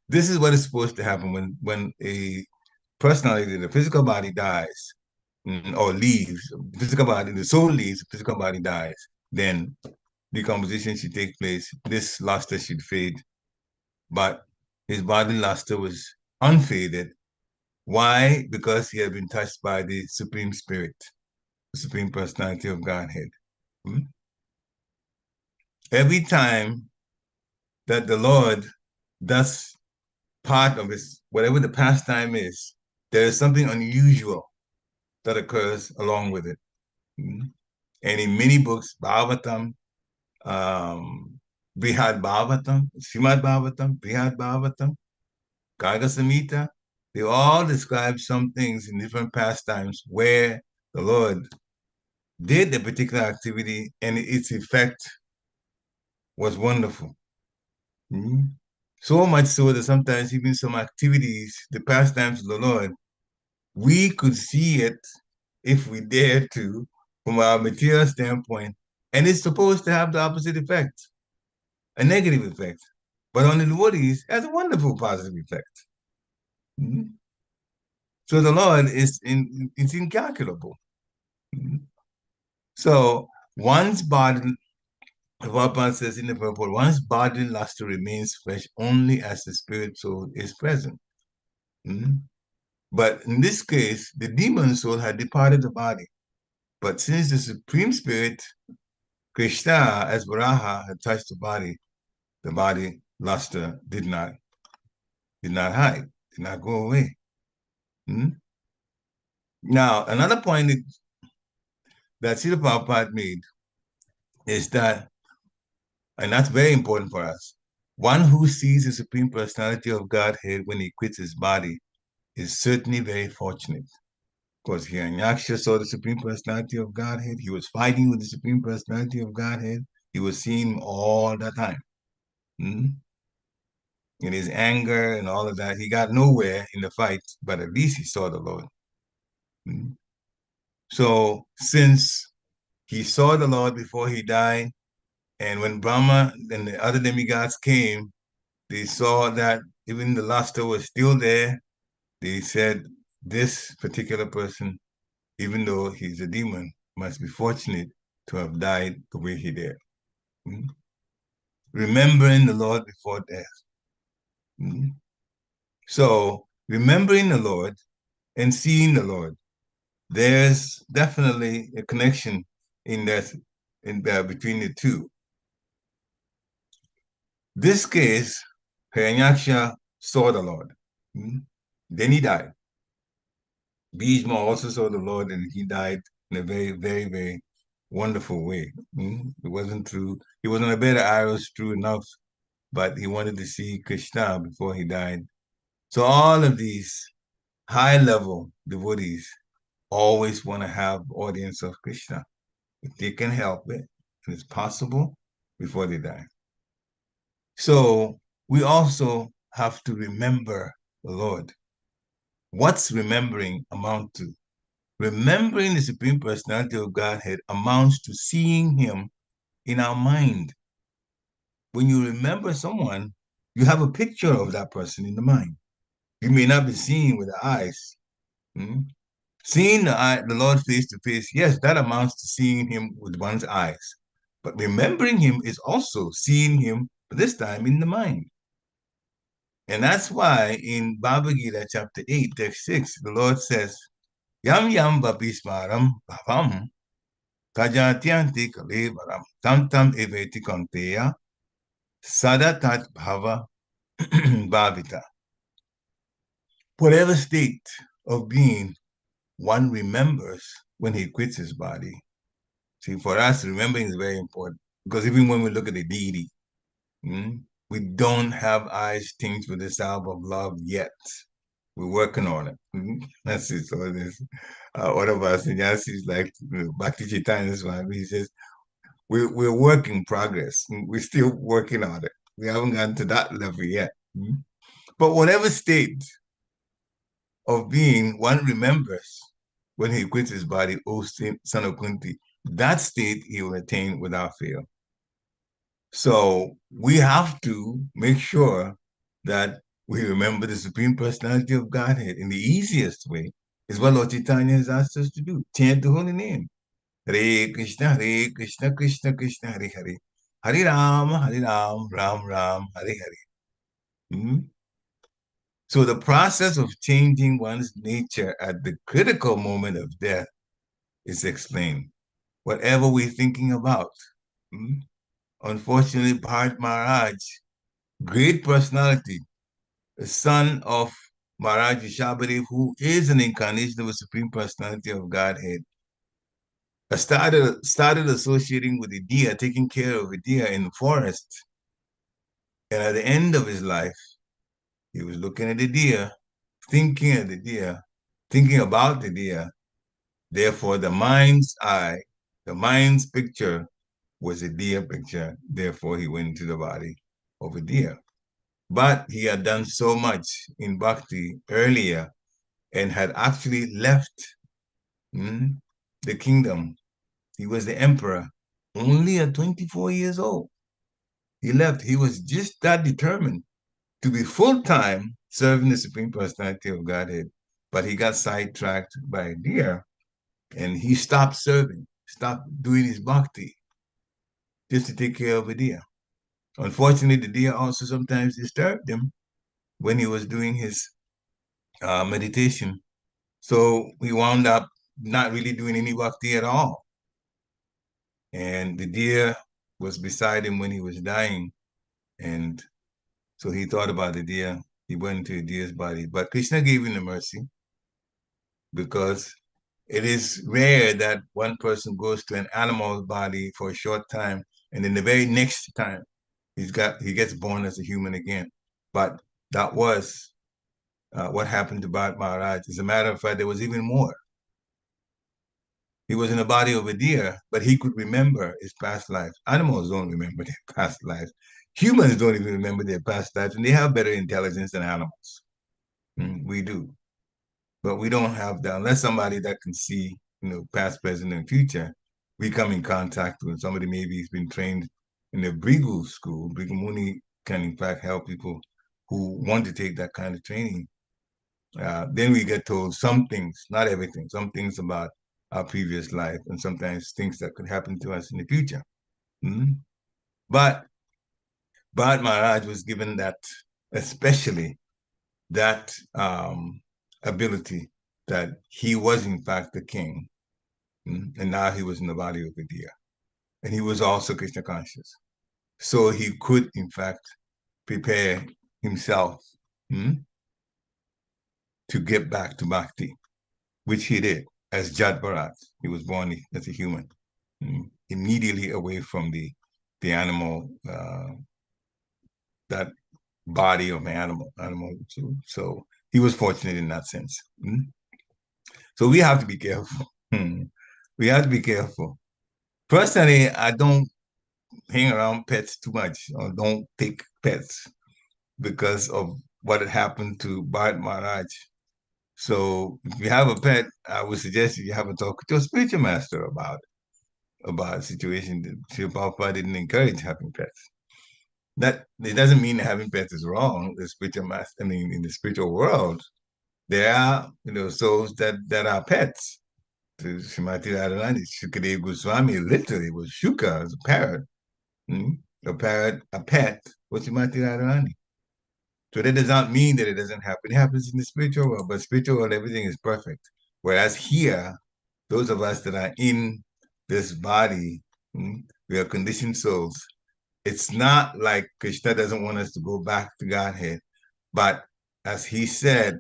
this is what is supposed to happen when a personality, the physical body dies or leaves, physical body, the soul leaves, the physical body dies, then decomposition should take place. This luster should fade. But his body luster was unfaded. Why? Because he had been touched by the Supreme Spirit, the Supreme Personality of Godhead. Every time that the Lord does part of his, whatever the pastime is, there is something unusual that occurs along with it. And in many books, Bhagavatam, Brihad Bhagavatam, Srimad Bhagavatam, Brihad Bhagavatam, Garga Samhita, they all describe some things in different pastimes where the Lord did a particular activity and its effect was wonderful. So much so that sometimes even some activities, the pastimes of the Lord, we could see it if we dare to from our material standpoint, and it's supposed to have the opposite effect, a negative effect. But on the devotees, it has a wonderful positive effect. So the Lord is it's incalculable. So one's body, Prabhupada says in the purport, one's bodily luster remains fresh only as the spirit soul is present. But in this case, the demon soul had departed the body. But since the Supreme Spirit, Krishna, as Varaha, had touched the body luster did not hide, did not go away. Now, another point that Srila Prabhupada made is that, and that's very important for us, one who sees the Supreme Personality of Godhead when he quits his body is certainly very fortunate. course, Hiranyaksha saw the Supreme Personality of Godhead. He was fighting with the Supreme Personality of Godhead. He was seeing him all the time. In his anger and all of that, he got nowhere in the fight, but at least he saw the Lord. So since he saw the Lord before he died, and when Brahma and the other demigods came, they saw that even the luster was still there. They said, this particular person, even though he's a demon, must be fortunate to have died the way he did. Remembering the Lord before death. So, remembering the Lord and seeing the Lord, there's definitely a connection in that between the two. This case, Hiranyaksha saw the Lord. Then he died. Bhishma also saw the Lord and he died in a very, very, very wonderful way. It wasn't true. He was on a bed of arrows, true enough, but he wanted to see Krishna before he died. So all of these high-level devotees always want to have audience of Krishna. If they can help it, and it's possible, before they die. So we also have to remember the Lord. What's remembering amount to? Remembering the Supreme Personality of Godhead amounts to seeing him in our mind. When you remember someone, you have a picture of that person in the mind. You may not be seeing with the eyes. Seeing the Lord face to face, yes, that amounts to seeing him with one's eyes. But remembering him is also seeing him, this time in the mind. And that's why in Bhagavad Gita chapter 8, text 6, the Lord says, Yam yam vapismaram bhavam kajatyanti kalevaram tam tam eveti kanteya sadatat bhava bhavita. Whatever state of being one remembers when he quits his body. See, for us, remembering is very important because even when we look at the deity, we don't have eyes tinged with the salve of love yet. We're working on it. That's it. So this, one of our sannyasis, like Bhakti Chaitanya's one, he says, we're work in progress. We're still working on it. We haven't gotten to that level yet. But whatever state of being one remembers when he quits his body, O son of Kunti, that state he will attain without fail. So we have to make sure that we remember the Supreme Personality of Godhead in the easiest way is what Lord Chaitanya has asked us to do. Chant the holy name. Hare Krishna, Krishna Krishna, Hare Hare. Hare Ram, Ram Ram, Hare Hare. So the process of changing one's nature at the critical moment of death is explained. Whatever we're thinking about. Unfortunately, Bharat Maharaj, great personality, the son of Maharaj Rishabhadev, who is an incarnation of the Supreme Personality of Godhead, started associating with the deer, taking care of a deer in the forest. And at the end of his life, he was looking at the deer, thinking of the deer, thinking about the deer. Therefore, the mind's eye, the mind's picture was a deer picture. Therefore, he went into the body of a deer. But he had done so much in bhakti earlier and had actually left the kingdom. He was the emperor only at 24 years old. He left. He was just that determined to be full-time serving the Supreme Personality of Godhead. But he got sidetracked by a deer and he stopped serving, stopped doing his bhakti just to take care of a deer. Unfortunately, the deer also sometimes disturbed him when he was doing his meditation. So he wound up not really doing any bhakti at all. And the deer was beside him when he was dying. And so he thought about the deer. He went into the deer's body. But Krishna gave him the mercy because it is rare that one person goes to an animal's body for a short time and then the very next time he gets born as a human again. But that was what happened to Bharat Maharaj. As a matter of fact, there was even more. He was in the body of a deer, but he could remember his past life. Animals don't remember their past lives. Humans don't even remember their past lives, and they have better intelligence than animals. We do. But we don't have that unless somebody that can see, past, present, and future. We come in contact with somebody maybe has been trained in the Brigu school. Brigu Muni can in fact help people who want to take that kind of training. Then we get told some things, not everything, some things about our previous life, and sometimes things that could happen to us in the future. But Bharat Maharaj was given that, especially that ability that he was in fact the king, and now he was in the body of a deer. And he was also Krishna conscious. So he could in fact prepare himself to get back to bhakti, which he did as Jad Bharat. He was born as a human, immediately away from the animal, that body of animal. So he was fortunate in that sense. So we have to be careful. We have to be careful. Personally, I don't hang around pets too much, or don't take pets because of what had happened to Bharat Maharaj. So if you have a pet, I would suggest you have a talk with your spiritual master about a situation that Srila Prabhupada didn't encourage having pets. That it doesn't mean that having pets is wrong. The spiritual master, in the spiritual world, there are souls that are pets. Srimati Radharani, Shukadeva Goswami literally was Shuka, as a parrot. A pet was Srimati Radharani. So that does not mean that it doesn't happen. It happens in the spiritual world, but spiritual world, everything is perfect. Whereas here, those of us that are in this body, we are conditioned souls. It's not like Krishna doesn't want us to go back to Godhead, but as he said,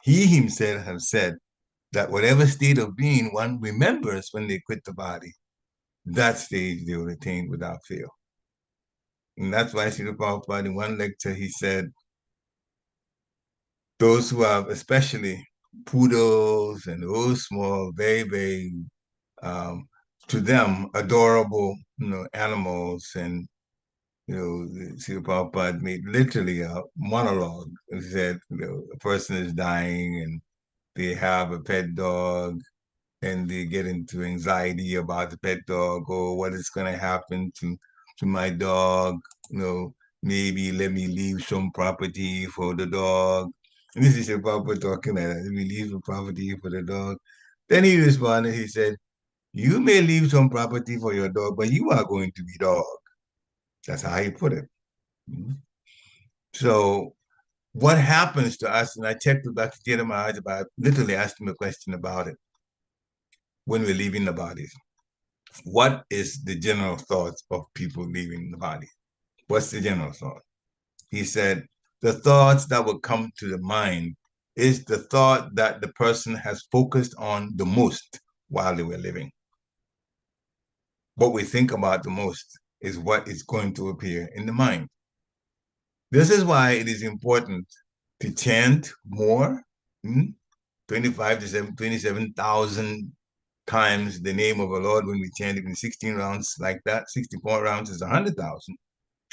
he himself has said that whatever state of being one remembers when they quit the body, that stage they will attain without fail. And that's why Srila Prabhupada, in one lecture, he said, those who have, especially poodles and those small, very, very, to them, adorable, animals, and Srila Prabhupada made literally a monologue. He said, a person is dying and they have a pet dog, and they get into anxiety about the pet dog, or what is going to happen to my dog. Maybe let me leave some property for the dog. And this is your Papa talking like that. Let me leave some property for the dog. Then he responded, he said, you may leave some property for your dog, but you are going to be dog. That's how he put it. So what happens to us, and I checked with Dr. Jeta Maharaj about, literally asked him a question about it, when we're leaving the bodies. What is the general thoughts of people leaving the body? What's the general thought? He said, the thoughts that will come to the mind is the thought that the person has focused on the most while they were living. What we think about the most is what is going to appear in the mind. This is why it is important to chant more, 25 to 27,000 times the name of our Lord when we chant it in 16 rounds like that. 64 rounds is 100,000,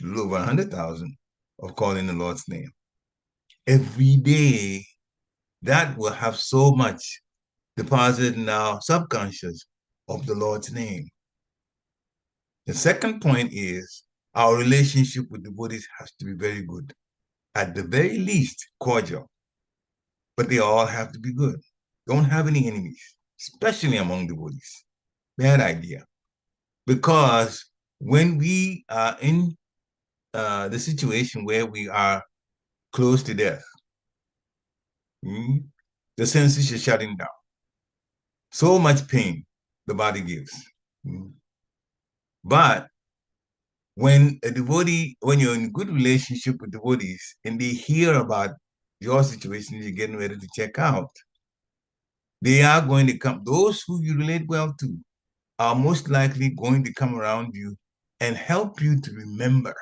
a little over 100,000 of calling the Lord's name. Every day, that will have so much deposited in our subconscious of the Lord's name. The second point is our relationship with the devotees has to be very good. At the very least, cordial. But they all have to be good. Don't have any enemies, especially among devotees. Bad idea. Because when we are in the situation where we are close to death, the senses are shutting down. So much pain the body gives. But when a devotee, when you're in good relationship with devotees and they hear about your situation, you're getting ready to check out, they are going to come. Those who you relate well to are most likely going to come around you and help you to remember.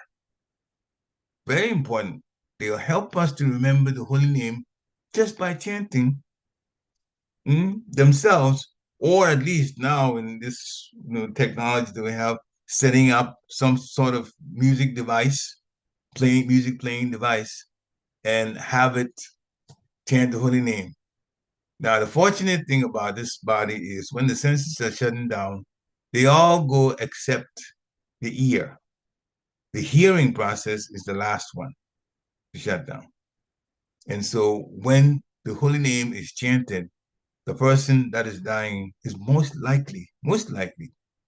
Very important. They'll help us to remember the holy name just by chanting themselves or at least now in this technology that we have, setting up some sort of music device, playing device, and have it chant the holy name. Now, the fortunate thing about this body is when the senses are shutting down, they all go except the ear. The hearing process is the last one to shut down. And so when the holy name is chanted, the person that is dying is most likely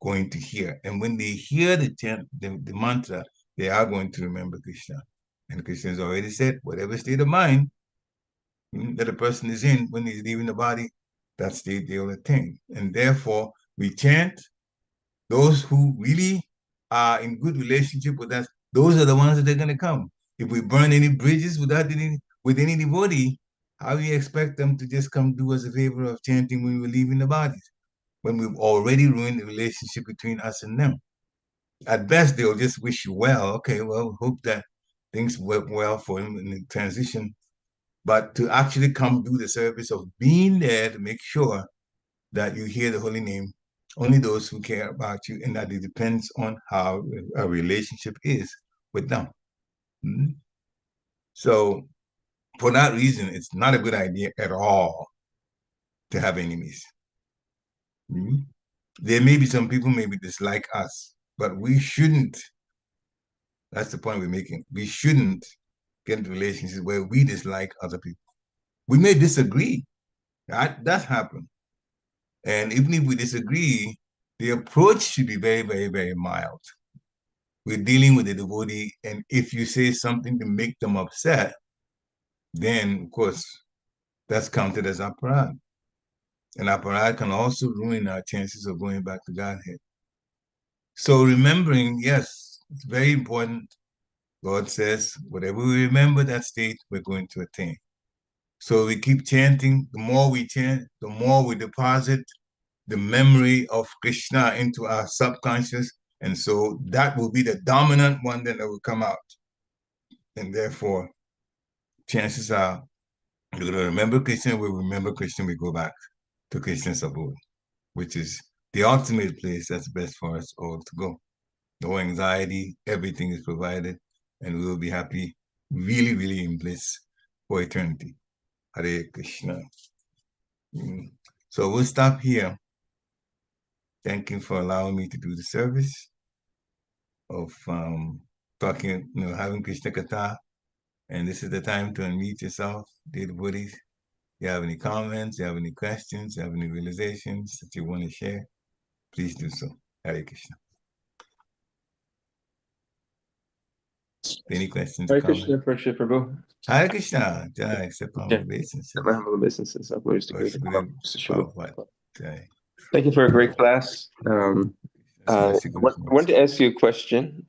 going to hear. And when they hear the chant, the mantra, they are going to remember Krishna. And Krishna has already said, whatever state of mind that a person is in when he's leaving the body, that state they will attain. And therefore, we chant. Those who really are in good relationship with us, those are the ones that are going to come. If we burn any bridges with any devotee, how do you expect them to just come do us a favor of chanting when we're leaving the bodies, when we've already ruined the relationship between us and them? At best, they'll just wish you well. Okay, well, hope that things work well for him in the transition. But to actually come do the service of being there to make sure that you hear the holy name, only those who care about you, and that it depends on how a relationship is with them. Mm-hmm. So for that reason, it's not a good idea at all to have enemies. Mm-hmm. There may be some people maybe dislike us, but we shouldn't. That's the point we're making. We shouldn't get into relationships where we dislike other people. We may disagree. That's happened. And even if we disagree, the approach should be very, very, very mild. We're dealing with the devotee, and if you say something to make them upset, then of course that's counted as aparad. And aparad can also ruin our chances of going back to Godhead. So remembering, yes, it's very important. God says, whatever we remember that state, we're going to attain. So we keep chanting. The more we chant, the more we deposit the memory of Krishna into our subconscious. And so that will be the dominant one that will come out. And therefore, chances are you're going to remember Krishna. We remember Krishna. We go back to Krishna's abode, which is the ultimate place that's best for us all to go. No anxiety. Everything is provided. And we will be happy, really, really in bliss for eternity. Hare Krishna. So we'll stop here. Thank you for allowing me to do the service of talking, having Krishna Katha. And this is the time to unmute yourself, dear devotees. You have any comments, you have any questions, you have any realizations that you want to share, please do so. Hare Krishna. Any questions or Hare comments? Krishna, Prashya Prabhu. Hare Krishna. Jai, accept humble obeisances. My humble obeisances. Our glories to Glories good. to good. Jai. Thank you for a great class. I wanted to ask you a question.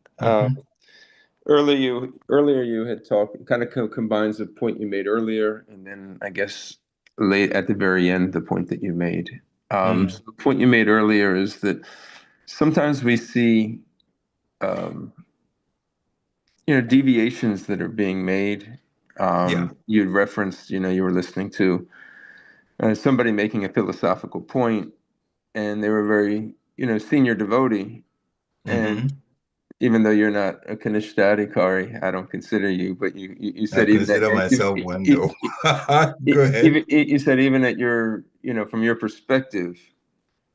Earlier you had talked, kind of combines the point you made earlier, and then I guess late at the very end, the point that you made. So the point you made earlier is that sometimes we see, deviations that are being made. You'd referenced, you were listening to somebody making a philosophical point, and they were very, senior devotee, and even though you're not a Kanishta, I don't consider you, but you said I consider myself one though. Go ahead. You said even at your, from your perspective,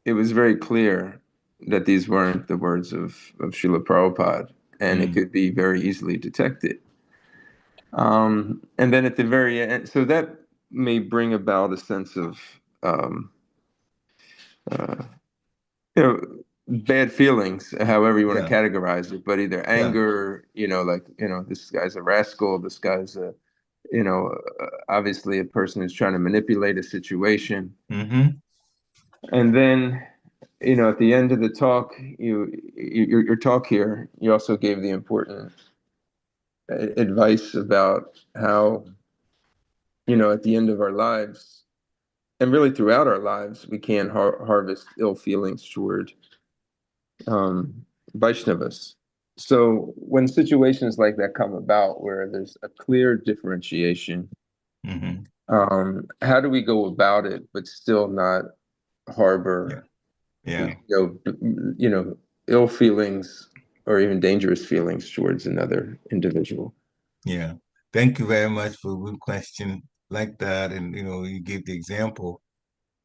it was very clear that these weren't the words of Srila Prabhupada, and it could be very easily detected. And then at the very end, so that may bring about a sense of, bad feelings, however you want to categorize it, but either anger, this guy's a rascal, this guy's a, obviously a person who's trying to manipulate a situation. And then, at the end of the talk, your talk here, you also gave the important advice about how, at the end of our lives, and really throughout our lives, we can harvest ill feelings toward Vaishnavas. So when situations like that come about, where there's a clear differentiation, how do we go about it, but still not harbor, Yeah. ill feelings or even dangerous feelings towards another individual. Yeah. Thank you very much for a good question like that. And, you gave the example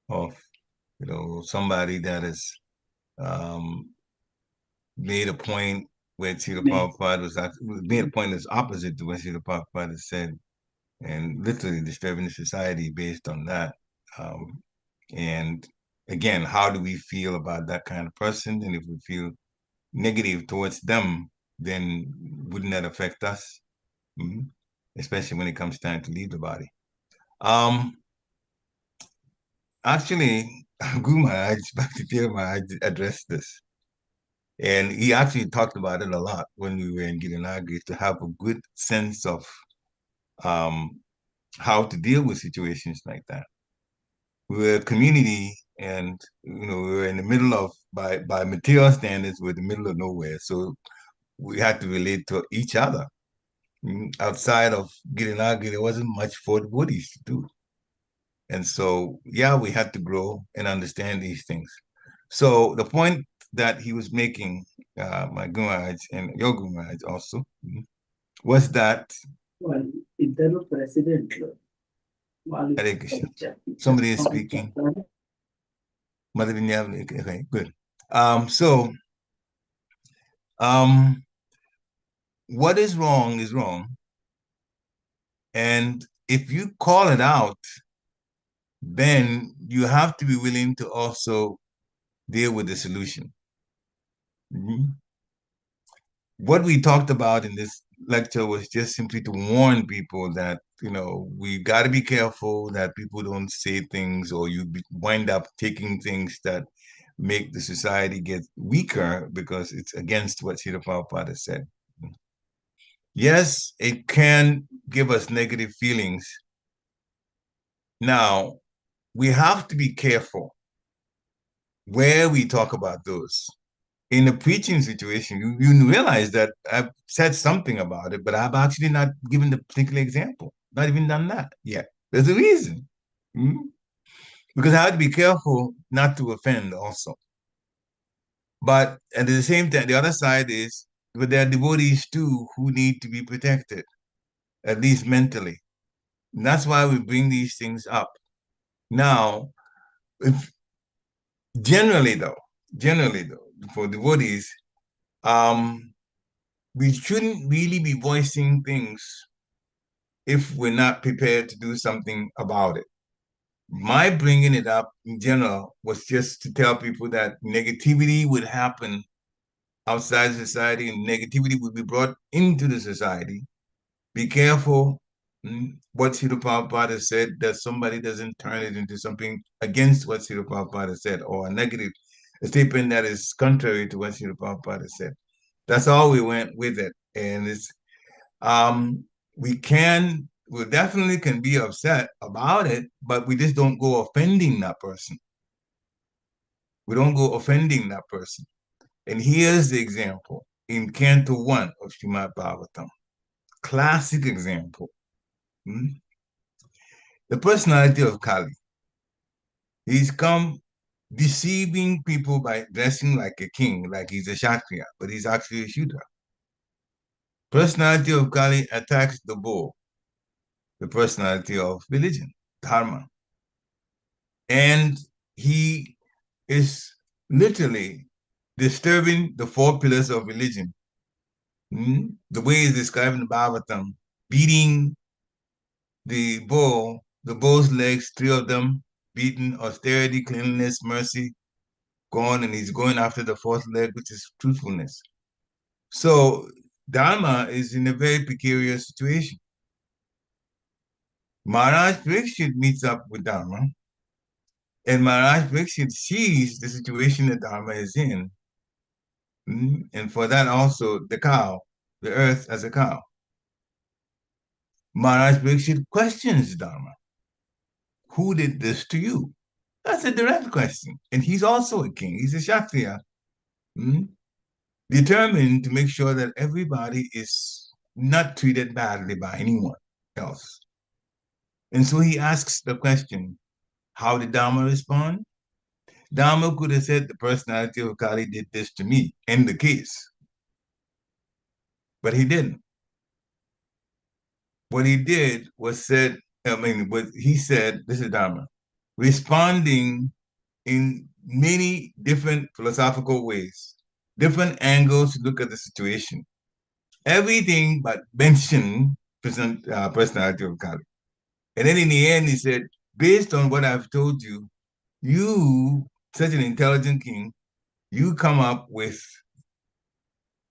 of, somebody that has made a point where Srila Prabhupada made a point that's opposite to what Srila Prabhupada said, and literally disturbing the society based on that. And again, how do we feel about that kind of person? And if we feel negative towards them, then wouldn't that affect us? Mm-hmm. Especially when it comes time to leave the body. Actually, Guru Maharaj, Bhakti Maharaj addressed this. And he actually talked about it a lot when we were in Girinagri, to have a good sense of um, how to deal with situations like that. We were a community, and we were in the middle of, by material standards, we're in the middle of nowhere. So we had to relate to each other. Outside of Girinagri, there wasn't much for the Buddhists to do. And so, yeah, we had to grow and understand these things. So the point that he was making, my Guraj and your Guraj also, was that Hare Krishna. Somebody is speaking. Mother Vinyana, okay, good. So what is wrong. And if you call it out, then you have to be willing to also deal with the solution. Mm-hmm. What we talked about in this lecture was just simply to warn people that, we got to be careful that people don't say things, or you wind up taking things that make the society get weaker because it's against what Srila Prabhupada said. Yes, it can give us negative feelings. Now, we have to be careful where we talk about those. In a preaching situation, you realize that I've said something about it, but I've actually not given the particular example, not even done that yet. There's a reason. Because I have to be careful not to offend also. But at the same time, the other side is, but there are devotees too who need to be protected, at least mentally. And that's why we bring these things up. Now, if generally though, for devotees, we shouldn't really be voicing things if we're not prepared to do something about it. My bringing it up in general was just to tell people that negativity would happen outside society, and negativity would be brought into the society. Be careful what Srila Prabhupada said, that somebody doesn't turn it into something against what Srila Prabhupada said, or a statement that is contrary to what Srila Prabhupada said. That's all we went with it. And it's we definitely can be upset about it, but we just don't go offending that person. We don't go offending that person. And here's the example in Canto 1 of Srimad Bhagavatam. Classic example. The personality of Kali. He's come deceiving people by dressing like a king, like he's a Kshatriya, but he's actually a Shudra. Personality of Kali attacks the bull, the personality of religion, Dharma. And he is literally disturbing the four pillars of religion. The way he's described in the Bhagavatam, beating the bull's legs, three of them, beaten, austerity, cleanliness, mercy, gone, and he's going after the fourth leg, which is truthfulness. So Dharma is in a very precarious situation. Maharaj Pariksit meets up with Dharma, and Maharaj Pariksit sees the situation that Dharma is in, and for that also the cow, the earth as a cow. Maharaj Pariksit questions Dharma. Who did this to you? That's a direct question. And he's also a king. He's a Kshatriya, determined to make sure that everybody is not treated badly by anyone else. And so he asks the question, how did Dharma respond? Dharma could have said the personality of Kali did this to me, in the case. But he didn't. What he did was what he said, this is Dharma, responding in many different philosophical ways, different angles to look at the situation. Everything but mention personality of Kali. And then in the end, he said, based on what I've told you, you, such an intelligent king, you come up with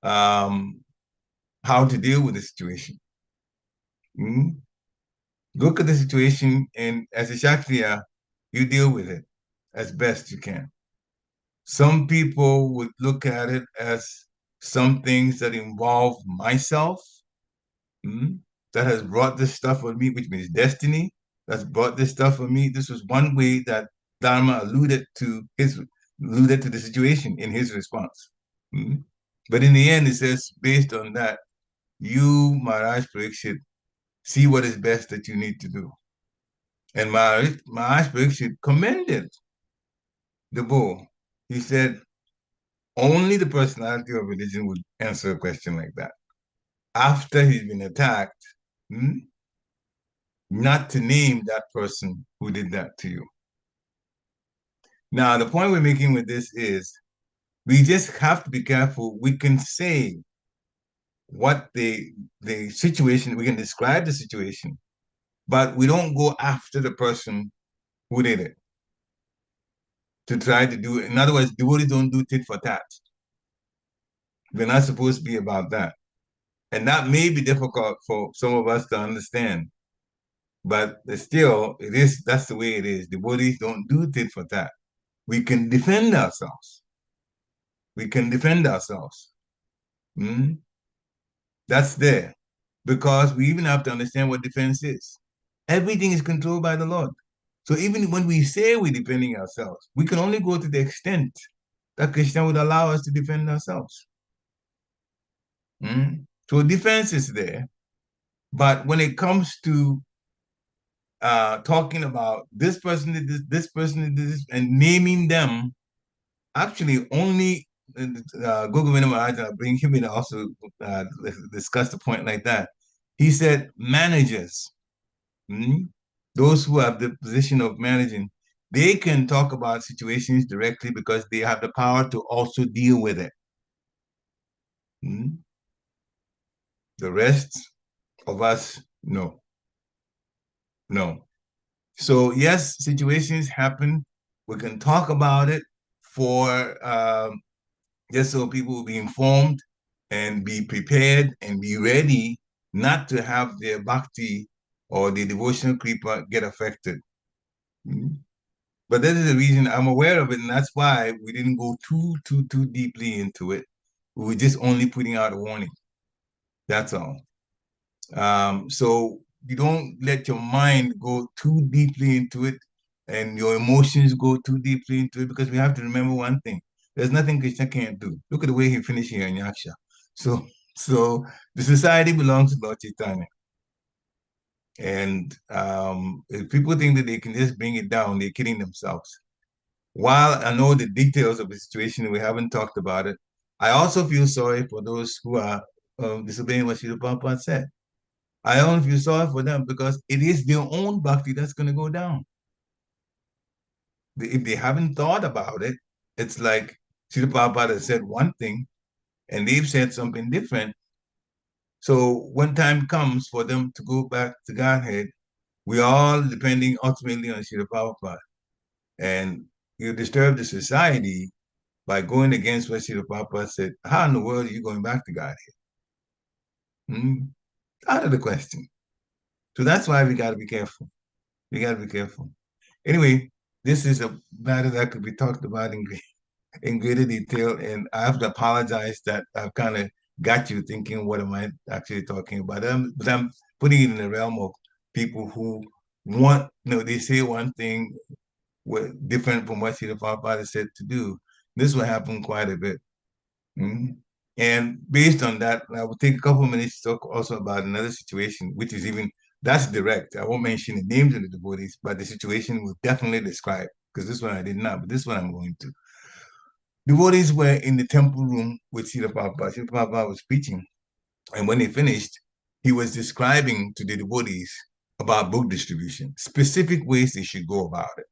how to deal with the situation. Mm? Look at the situation, and as a Kshatriya, you deal with it as best you can. Some people would look at it as some things that involve myself, that has brought this stuff on me, which means destiny, that's brought this stuff on me. This was one way that Dharma alluded to the situation in his response. But in the end, it says, based on that, you, Maharaj Pariksit, see what is best that you need to do. And Maharaj Pariksit commended the bull. He said, only the personality of religion would answer a question like that. After he's been attacked, not to name that person who did that to you. Now, the point we're making with this is we just have to be careful. We can say what the situation, we can describe the situation, but we don't go after the person who did it to try to do it. In other words, devotees don't do tit for tat. We're not supposed to be about that. And that may be difficult for some of us to understand. But still, that's the way it is. Devotees don't do tit for tat. We can defend ourselves. We can defend ourselves. That's there. Because we even have to understand what defense is. Everything is controlled by the Lord. So even when we say we're defending ourselves, we can only go to the extent that Krishna would allow us to defend ourselves. So defense is there. But when it comes to talking about this person did this person did this, and naming them, actually only Gogovinda Maharaj, I'll bring him in to also discuss the point like that. He said managers, those who have the position of managing, they can talk about situations directly because they have the power to also deal with it. The rest of us, no. So yes, situations happen. We can talk about it for just so people will be informed and be prepared and be ready not to have their bhakti or the devotional kripa get affected. But that is the reason I'm aware of it, and that's why we didn't go too deeply into it. We were just only putting out a warning. That's all. So you don't let your mind go too deeply into it and your emotions go too deeply into it, because we have to remember one thing. There's nothing Krishna can't do. Look at the way he finished here in Yaksha. So the society belongs to Lord Chaitanya. And if people think that they can just bring it down, they're kidding themselves. While I know the details of the situation, we haven't talked about it, I also feel sorry for those who are disobeying what Srila Prabhupada said. I don't feel sorry for them because it is their own bhakti that's going to go down. If they haven't thought about it, it's like Srila Prabhupada said one thing and they've said something different. So when time comes for them to go back to Godhead, we're all depending ultimately on Srila Prabhupada. And you disturb the society by going against what Srila Prabhupada said. How in the world are you going back to Godhead? Out of the question. So that's why we got to be careful. We got to be careful. Anyway, this is a matter that could be talked about in greater detail, and I have to apologize that I've kind of got you thinking, what am I actually talking about? But I'm putting it in the realm of people who want, they say one thing different from what Srila Prabhupada said to do. This will happen quite a bit. And based on that, I will take a couple of minutes to talk also about another situation, that's direct. I won't mention the names of the devotees, but the situation will definitely describe because this one I did not, but this one I'm going to. Devotees were in the temple room with Srila Prabhupada. Srila Prabhupada was preaching, and when they finished, he was describing to the devotees about book distribution, specific ways they should go about it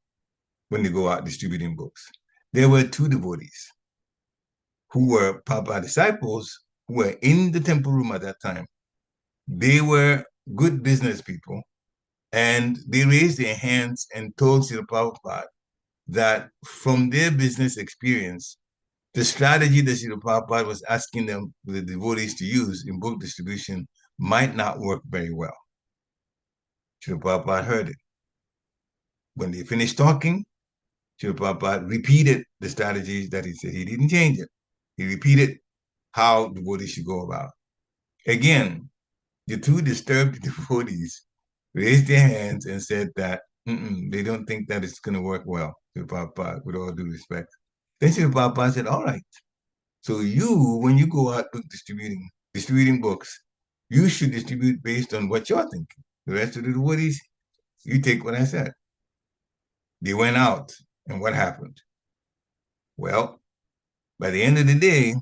when they go out distributing books. There were two devotees who were Prabhupada disciples who were in the temple room at that time. They were good business people, and they raised their hands and told Srila Prabhupada that from their business experience, the strategy that Srila Prabhupada was asking them, the devotees, to use in book distribution might not work very well. Srila Prabhupada heard it. When they finished talking, Srila Prabhupada repeated the strategies that he said. He didn't change it. He repeated how devotees should go about. Again, the two disturbed devotees raised their hands and said that they don't think that it's going to work well, Srila Prabhupada, with all due respect. Then Srila Prabhupada said, all right. So you, when you go out book distributing books, you should distribute based on what you're thinking. The rest of the devotees, you take what I said. They went out, and what happened? Well, by the end of the day,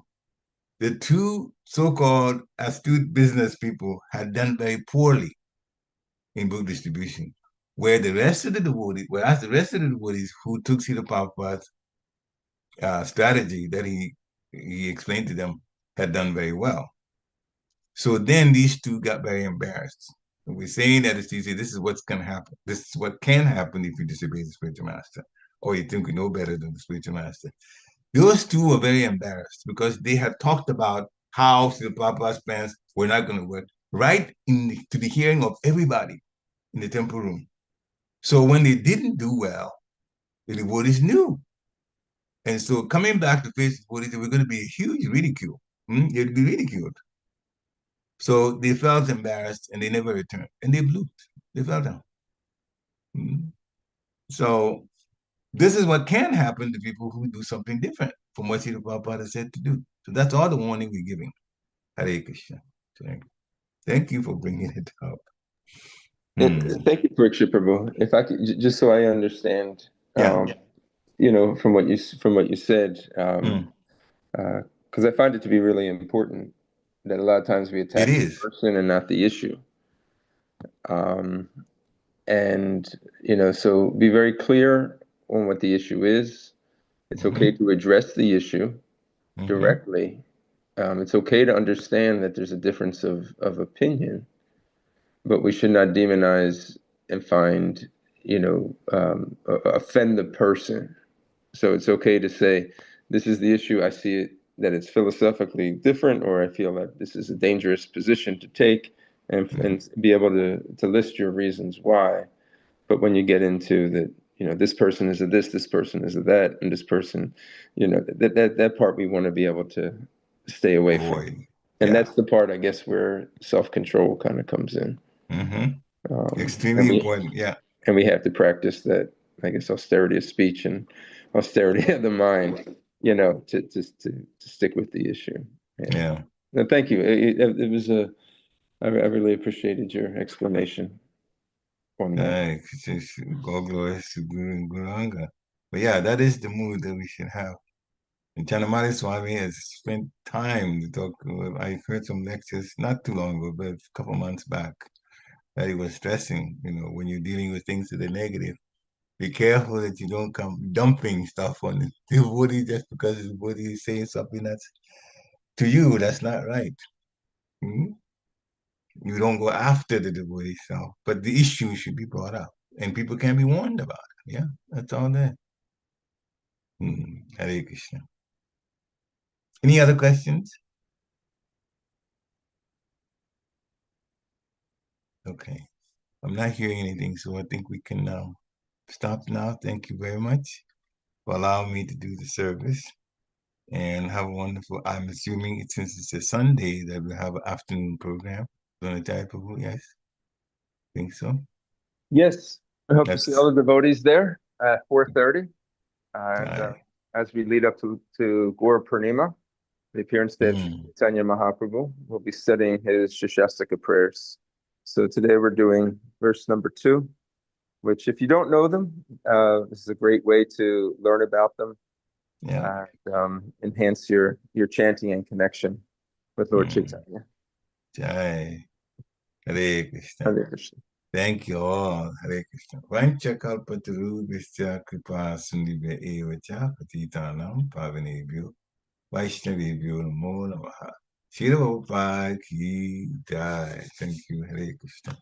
the two so-called astute business people had done very poorly in book distribution, whereas the rest of the devotees who took Srila Prabhupada's strategy that he explained to them had done very well. So then these two got very embarrassed. And we're saying that it's easy. This is what's going to happen. This is what can happen if you disobey the spiritual master, or you think you know better than the spiritual master. Those two were very embarrassed because they had talked about how the Prabhupada's plans were not going to work right to the hearing of everybody in the temple room. So when they didn't do well, the devotees knew. And so coming back to face the devotees, they were going to be a huge ridicule. They'd be ridiculed. So they felt embarrassed and they never returned. And they blew. They fell down. So this is what can happen to people who do something different from what Srila Prabhupada said to do. So that's all the warning we're giving. Hare Krishna. Thank you for bringing it up. Thank you, Pariksit Prabhu. If I could, just so I understand, from what you said, because I find it to be really important that a lot of times we attack the person and not the issue. And so be very clear on what the issue is. It's okay to address the issue directly. It's okay to understand that there's a difference of opinion, but we should not demonize and find, offend the person. So it's okay to say, this is the issue. I see it, that it's philosophically different, or I feel that this is a dangerous position to take, and be able to list your reasons why. But when you get into that, this person is a this person is a that, and this person, that part we want to be able to stay away from. And that's the part, I guess, where self-control kind of comes in. Extremely important, And we have to practice that, I guess, austerity of speech and austerity of the mind, to stick with the issue. Yeah. No, thank you. It was I really appreciated your explanation on that. But yeah, that is the mood that we should have. And Chanamali Swami has spent time to talk. I heard some lectures not too long ago, but a couple months back, that he was stressing, when you're dealing with things that are negative, be careful that you don't come dumping stuff on the devotee just because the devotee is saying something that's, to you, that's not right. You don't go after the devotee self, but the issue should be brought up, and people can be warned about it. Yeah, that's all there. Hare Krishna. Any other questions? Okay. I'm not hearing anything, so I think we can stop now. Thank you very much for allowing me to do the service, and have a wonderful, I'm assuming since it's a Sunday that we have an afternoon program. Yes? Think so? Yes. I hope to see all the devotees there at 4:30. And as we lead up to Gaura Purnima, the appearance day of Chaitanya Mahaprabhu, we'll be studying his Shashastika prayers. So today we're doing verse number 2, which if you don't know them, this is a great way to learn about them Yeah. and enhance your chanting and connection with Lord Chaitanya. Jai. Hare Krishna. Hare Krishna. Thank you all. Hare Krishna. Vanchakalpatarubhishya kripa sindhibhya eva cha patitanam pavanebhyo Vaishnavebhyo namo namaha. Shri Prabhupada ki jai. Thank you. Hare Krishna.